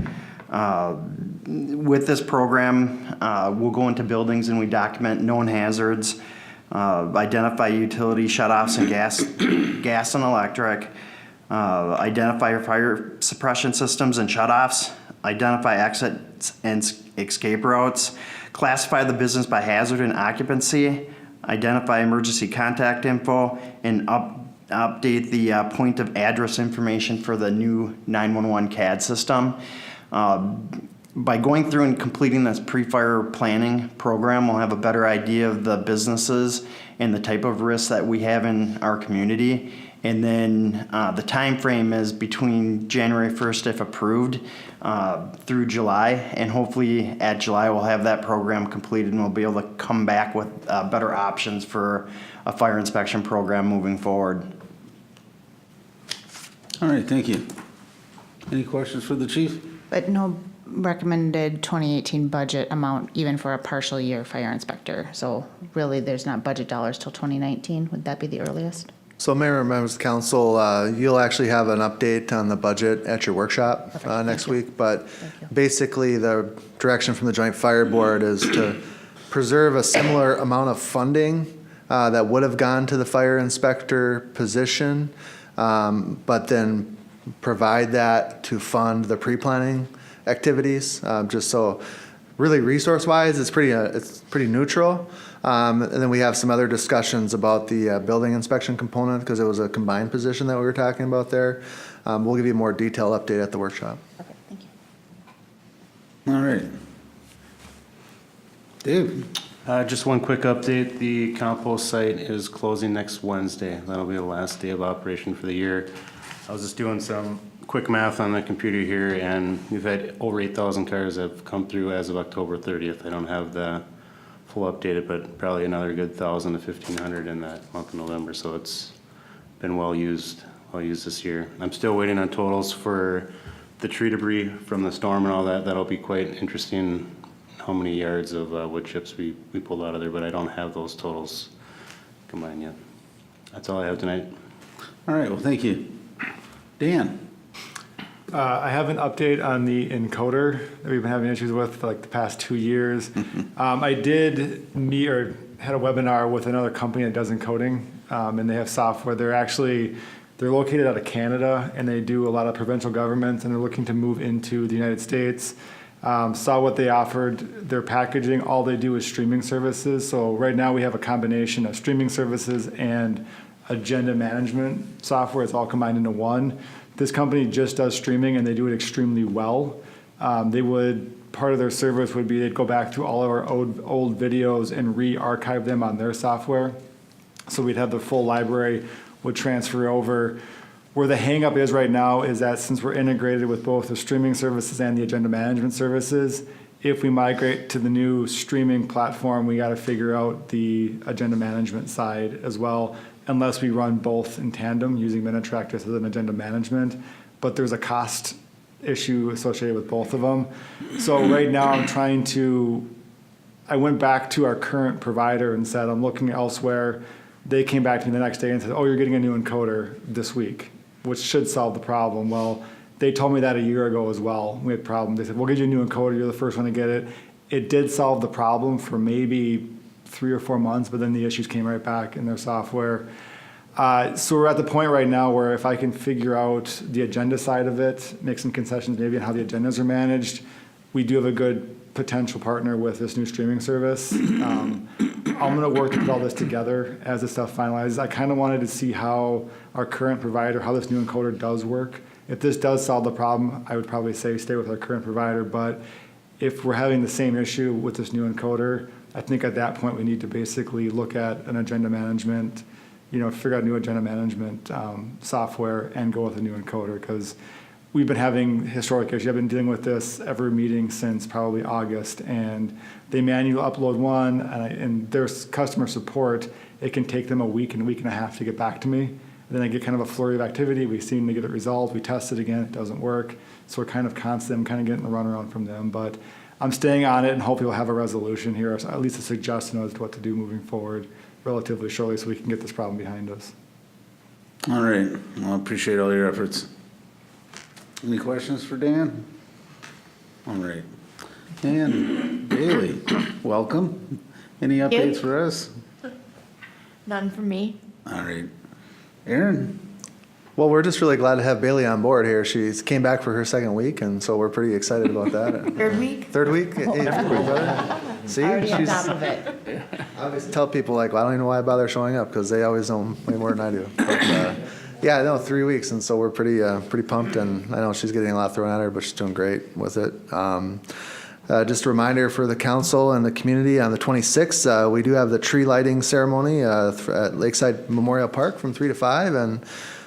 With this program, we'll go into buildings and we document known hazards, identify utility shutoffs and gas and electric, identify fire suppression systems and shutoffs, identify exits and escape routes, classify the business by hazard and occupancy, identify emergency contact info, and update the point of address information for the new 911 CAD system. By going through and completing this pre-fire planning program, we'll have a better idea of the businesses and the type of risks that we have in our community. And then the time frame is between January 1st, if approved, through July. And hopefully at July, we'll have that program completed and we'll be able to come back with better options for a fire inspection program moving forward. All right, thank you. Any questions for the chief? But no recommended 2018 budget amount even for a partial year fire inspector. So really, there's not budget dollars till 2019. Would that be the earliest? So Mayor and members of the council, you'll actually have an update on the budget at your workshop next week. But basically, the direction from the Joint Fire Board is to preserve a similar amount of funding that would have gone to the fire inspector position, but then provide that to fund the pre-planning activities. Just so really resource-wise, it's pretty neutral. And then we have some other discussions about the building inspection component because it was a combined position that we were talking about there. We'll give you a more detailed update at the workshop. Okay, thank you. All right. Dave? Just one quick update. The compost site is closing next Wednesday. That'll be the last day of operation for the year. I was just doing some quick math on the computer here, and we've had over 8,000 cars that have come through as of October 30th. I don't have the full updated, but probably another good 1,000 to 1,500 in that month of November. So it's been well used this year. I'm still waiting on totals for the tree debris from the storm and all that. That'll be quite interesting, how many yards of wood chips we pulled out of there, but I don't have those totals combined yet. That's all I have tonight. All right, well, thank you. Dan? I have an update on the encoder that we've been having issues with for like the past 2 years. I did meet or had a webinar with another company that does encoding, and they have software. They're located out of Canada, and they do a lot of provincial governments, and they're looking to move into the United States. Saw what they offered, their packaging. All they do is streaming services. So right now we have a combination of streaming services and agenda management software. It's all combined into one. This company just does streaming, and they do it extremely well. Part of their service would be they'd go back through all of our old videos and re-archive them on their software. So we'd have the full library would transfer over. Where the hang up is right now is that since we're integrated with both the streaming services and the agenda management services, if we migrate to the new streaming platform, we got to figure out the agenda management side as well, unless we run both in tandem using Minitrack as an agenda management. But there's a cost issue associated with both of them. So right now I went back to our current provider and said, I'm looking elsewhere. They came back to me the next day and said, oh, you're getting a new encoder this week, which should solve the problem. Well, they told me that a year ago as well. We had problems. They said, we'll get you a new encoder. You're the first one to get it. It did solve the problem for maybe 3 or 4 months, but then the issues came right back in their software. So we're at the point right now where if I can figure out the agenda side of it, make some concessions maybe on how the agendas are managed, we do have a good potential partner with this new streaming service. I'm going to work to put all this together as the stuff finalizes. I kind of wanted to see how our current provider, how this new encoder does work. If this does solve the problem, I would probably say stay with our current provider. But if we're having the same issue with this new encoder, I think at that point we need to basically look at an agenda management, figure out new agenda management software and go with a new encoder, because we've been having historic issues. I've been dealing with this every meeting since probably August, and they manually upload one, and there's customer support. It can take them a week and a half to get back to me. And then I get kind of a flurry of activity. We seem to get it resolved. We test it again. It doesn't work. So we're kind of constant. I'm kind of getting the runaround from them. But I'm staying on it and hoping we'll have a resolution here, or at least a suggestion as to what to do moving forward relatively shortly so we can get this problem behind us. All right, well, I appreciate all your efforts. Any questions for Dan? All right. And Bailey, welcome. Any updates for us? None from me. All right. Aaron? Well, we're just really glad to have Bailey on board here. She came back for her second week, and so we're pretty excited about that. Third week? Third week? Hey, brother. See? Already on top of it. I always tell people, well, I don't even know why I bother showing up, because they always know way more than I do. But, 3 weeks, and so we're pretty pumped, and I know she's getting a lot thrown at her, but she's doing great with it. Just a reminder for the council and the community, on the 26th, we do have the tree lighting ceremony at Lakeside Memorial Park from 3 to 5, and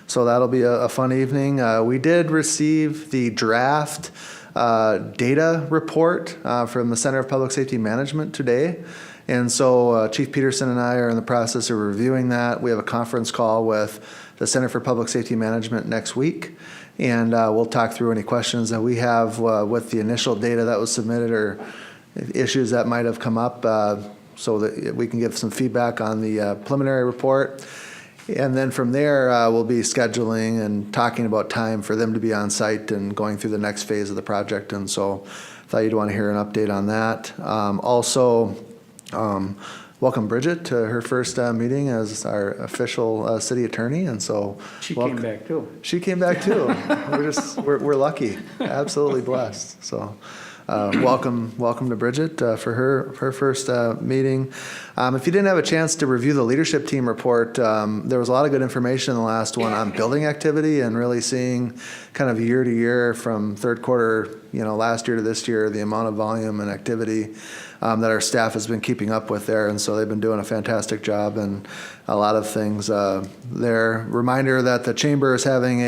so that'll be a fun evening. We did receive the draft data report from the Center of Public Safety Management today. And so Chief Peterson and I are in the process of reviewing that. We have a conference call with the Center for Public Safety Management next week. And we'll talk through any questions that we have with the initial data that was submitted, or issues that might have come up, so that we can give some feedback on the preliminary report. And then from there, we'll be scheduling and talking about time for them to be on site and going through the next phase of the project. And so I thought you'd want to hear an update on that. Welcome Bridget to her first meeting as our official city attorney. And so She came back too. She came back too. We're lucky, absolutely blessed. So welcome to Bridget for her first meeting. If you didn't have a chance to review the leadership team report, there was a lot of good information in the last one on building activity and really seeing kind of year to year from third quarter, last year to this year, the amount of volume and activity that our staff has been keeping up with there. And so they've been doing a fantastic job and a lot of things there. Reminder that the chamber is having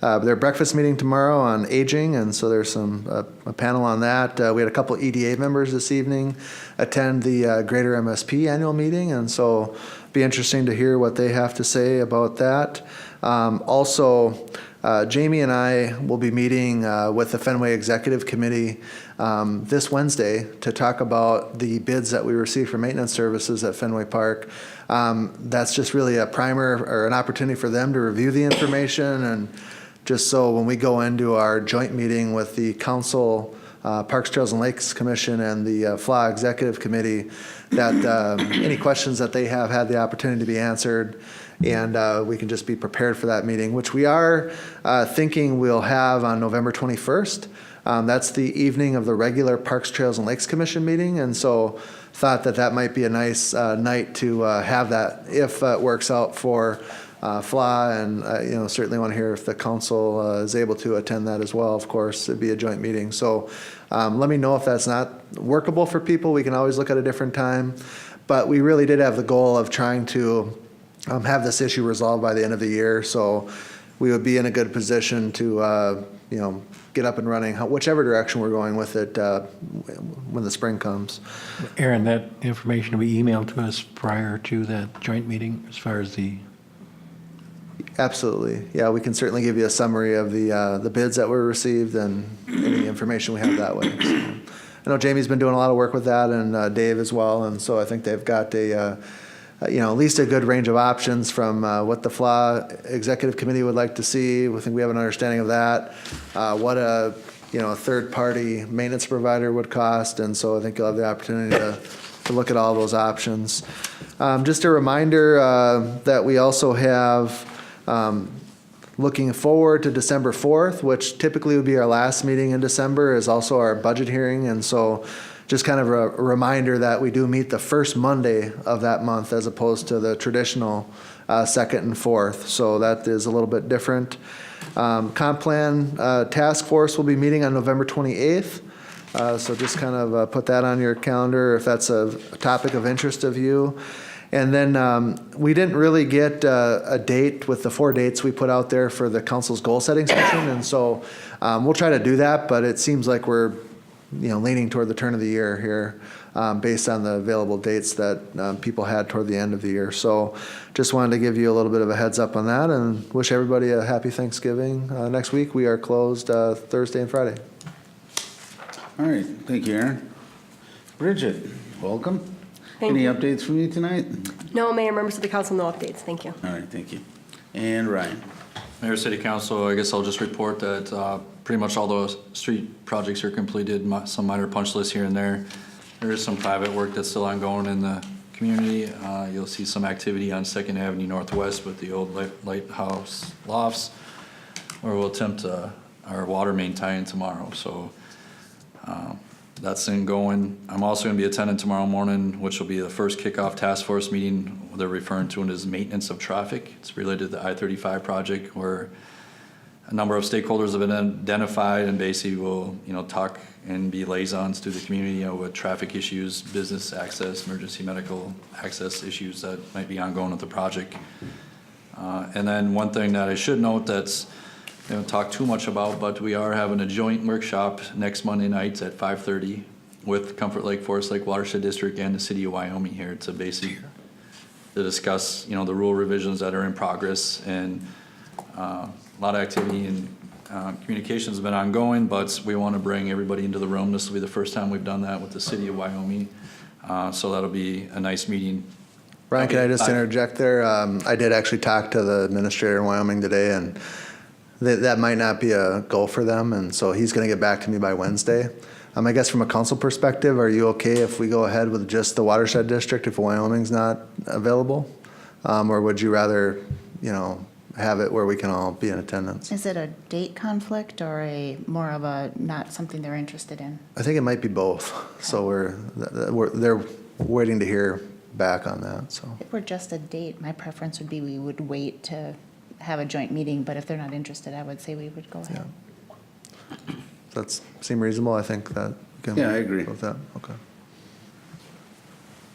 their breakfast meeting tomorrow on aging. And so there's a panel on that. We had a couple EDA members this evening attend the Greater MSP annual meeting. And so be interesting to hear what they have to say about that. Also, Jamie and I will be meeting with the Fenway Executive Committee this Wednesday to talk about the bids that we received for maintenance services at Fenway Park. That's just really a primer or an opportunity for them to review the information, and just so when we go into our joint meeting with the Council, Parks, Trails, and Lakes Commission and the FLA Executive Committee, that any questions that they have had the opportunity to be answered, and we can just be prepared for that meeting, which we are thinking we'll have on November 21st. That's the evening of the regular Parks, Trails, and Lakes Commission meeting, and so thought that might be a nice night to have that if it works out for FLA, and certainly want to hear if the council is able to attend that as well. Of course, it'd be a joint meeting, so let me know if that's not workable for people. We can always look at a different time, but we really did have the goal of trying to have this issue resolved by the end of the year, so we would be in a good position to get up and running, whichever direction we're going with it when the spring comes. Aaron, that information will be emailed to us prior to that joint meeting as far as the... Absolutely. Yeah, we can certainly give you a summary of the bids that were received and any information we have that way. So, I know Jamie's been doing a lot of work with that, and Dave as well, and so I think they've got at least a good range of options from what the FLA Executive Committee would like to see. We think we have an understanding of that, what a third-party maintenance provider would cost, and so I think you'll have the opportunity to look at all those options. Just a reminder that we also have, looking forward to December 4th, which typically would be our last meeting in December, is also our budget hearing, and so just kind of a reminder that we do meet the first Monday of that month as opposed to the traditional second and fourth. So that is a little bit different. Comp Plan Task Force will be meeting on November 28th. So just kind of put that on your calendar if that's a topic of interest of you. And then we didn't really get a date with the 4 dates we put out there for the council's goal setting session. And so we'll try to do that, but it seems like we're leaning toward the turn of the year here based on the available dates that people had toward the end of the year. So just wanted to give you a little bit of a heads up on that and wish everybody a happy Thanksgiving. Next week we are closed Thursday and Friday. All right, thank you, Aaron. Bridget, welcome. Thank Any you. updates from you tonight? No, Mayor, members of the council, no updates. Thank you. All right, thank you. And Ryan. Mayor, City Council, I guess I'll just report that pretty much all those street projects are completed, some minor punch lists here and there. There is some private work that's still ongoing in the community. You'll see some activity on 2nd Avenue Northwest with the old lighthouse lofts, where we'll attempt our water main tie-in tomorrow. So that's going. I'm also going to be attending tomorrow morning, which will be the first kickoff task force meeting. They're referring to it as maintenance of traffic. It's related to the I-35 project, where a number of stakeholders have been identified and basically will, talk and be liaisons to the community, with traffic issues, business access, emergency medical access issues that might be ongoing with the project. And then one thing that I should note that's, we don't talk too much about, but we are having a joint workshop next Monday night at 5:30 with Comfort Lake, Forest Lake Watershed District and the City of Wyoming here to basically to discuss, the rule revisions that are in progress, and a lot of activity and communications have been ongoing, but we want to bring everybody into the room. This will be the first time we've done that with the City of Wyoming, so that'll be a nice meeting. Ryan, can I just interject there? I did actually talk to the administrator in Wyoming today, and that might not be a goal for them, and so he's going to get back to me by Wednesday. I guess from a council perspective, are you okay if we go ahead with just the watershed district if Wyoming's not available? Or would you rather, have it where we can all be in attendance? Is it a date conflict or a more of a not something they're interested in? I think it might be both. So they're waiting to hear back on that, so. If we're just a date, my preference would be we would wait to have a joint meeting, but if they're not interested, I would say we would go ahead. Does that seem reasonable? I think that. we can Yeah, I agree. With that, okay.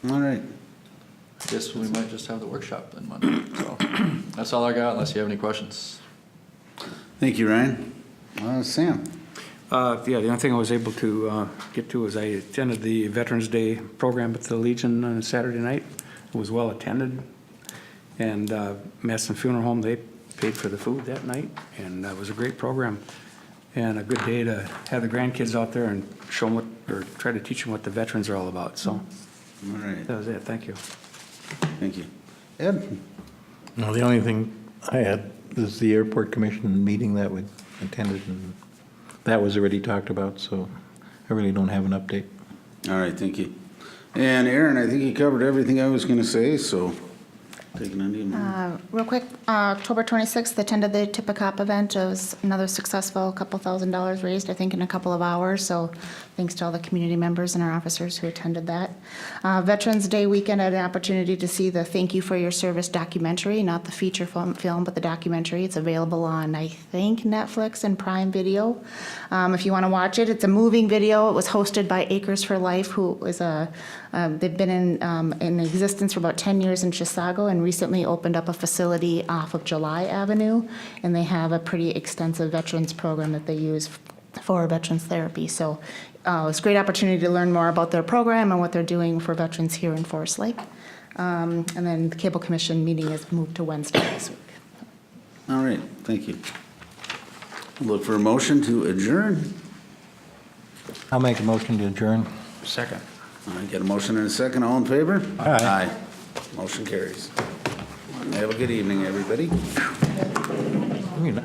All right. I guess we might just have the workshop then Monday. So that's all I got, unless you have any questions. Thank you, Ryan. Sam? Yeah, the only thing I was able to get to was I attended the Veterans Day program at the Legion on Saturday night. It was well attended. And Madison Funeral Home, they paid for the food that night, and it was a great program. And a good day to have the grandkids out there and show them what, or try to teach them what the veterans are all about. So All right. that was it. Thank you. Thank you. Ed? No, the only thing I had is the airport commission meeting that we attended, and that was already talked about, so I really don't have an update. All right, thank you. And Aaron, I think you covered everything I was going to say, so taking on to you. Real quick, October 26th, attended the Tippecop event. It was another successful, couple $1,000s raised, I think, in a couple of hours. So thanks to all the community members and our officers who attended that. Veterans Day weekend, I had an opportunity to see the Thank You for Your Service documentary, not the feature film, but the documentary. It's available on, I think, Netflix and Prime Video. If you want to watch it, it's a moving video. It was hosted by Acres for Life, who is they've been in existence for about 10 years in Chisago and recently opened up a facility off of July Avenue, and they have a pretty extensive veterans program that they use for veterans therapy. So it's a great opportunity to learn more about their program and what they're doing for veterans here in Forest Lake. And then the Cable Commission meeting is moved to Wednesday this week. All right, thank you. Look for a motion to adjourn. I'll make a motion to adjourn. Second. All right, got a motion and a second. All in favor? Aye. Aye. Motion carries. Have a good evening, everybody. I mean,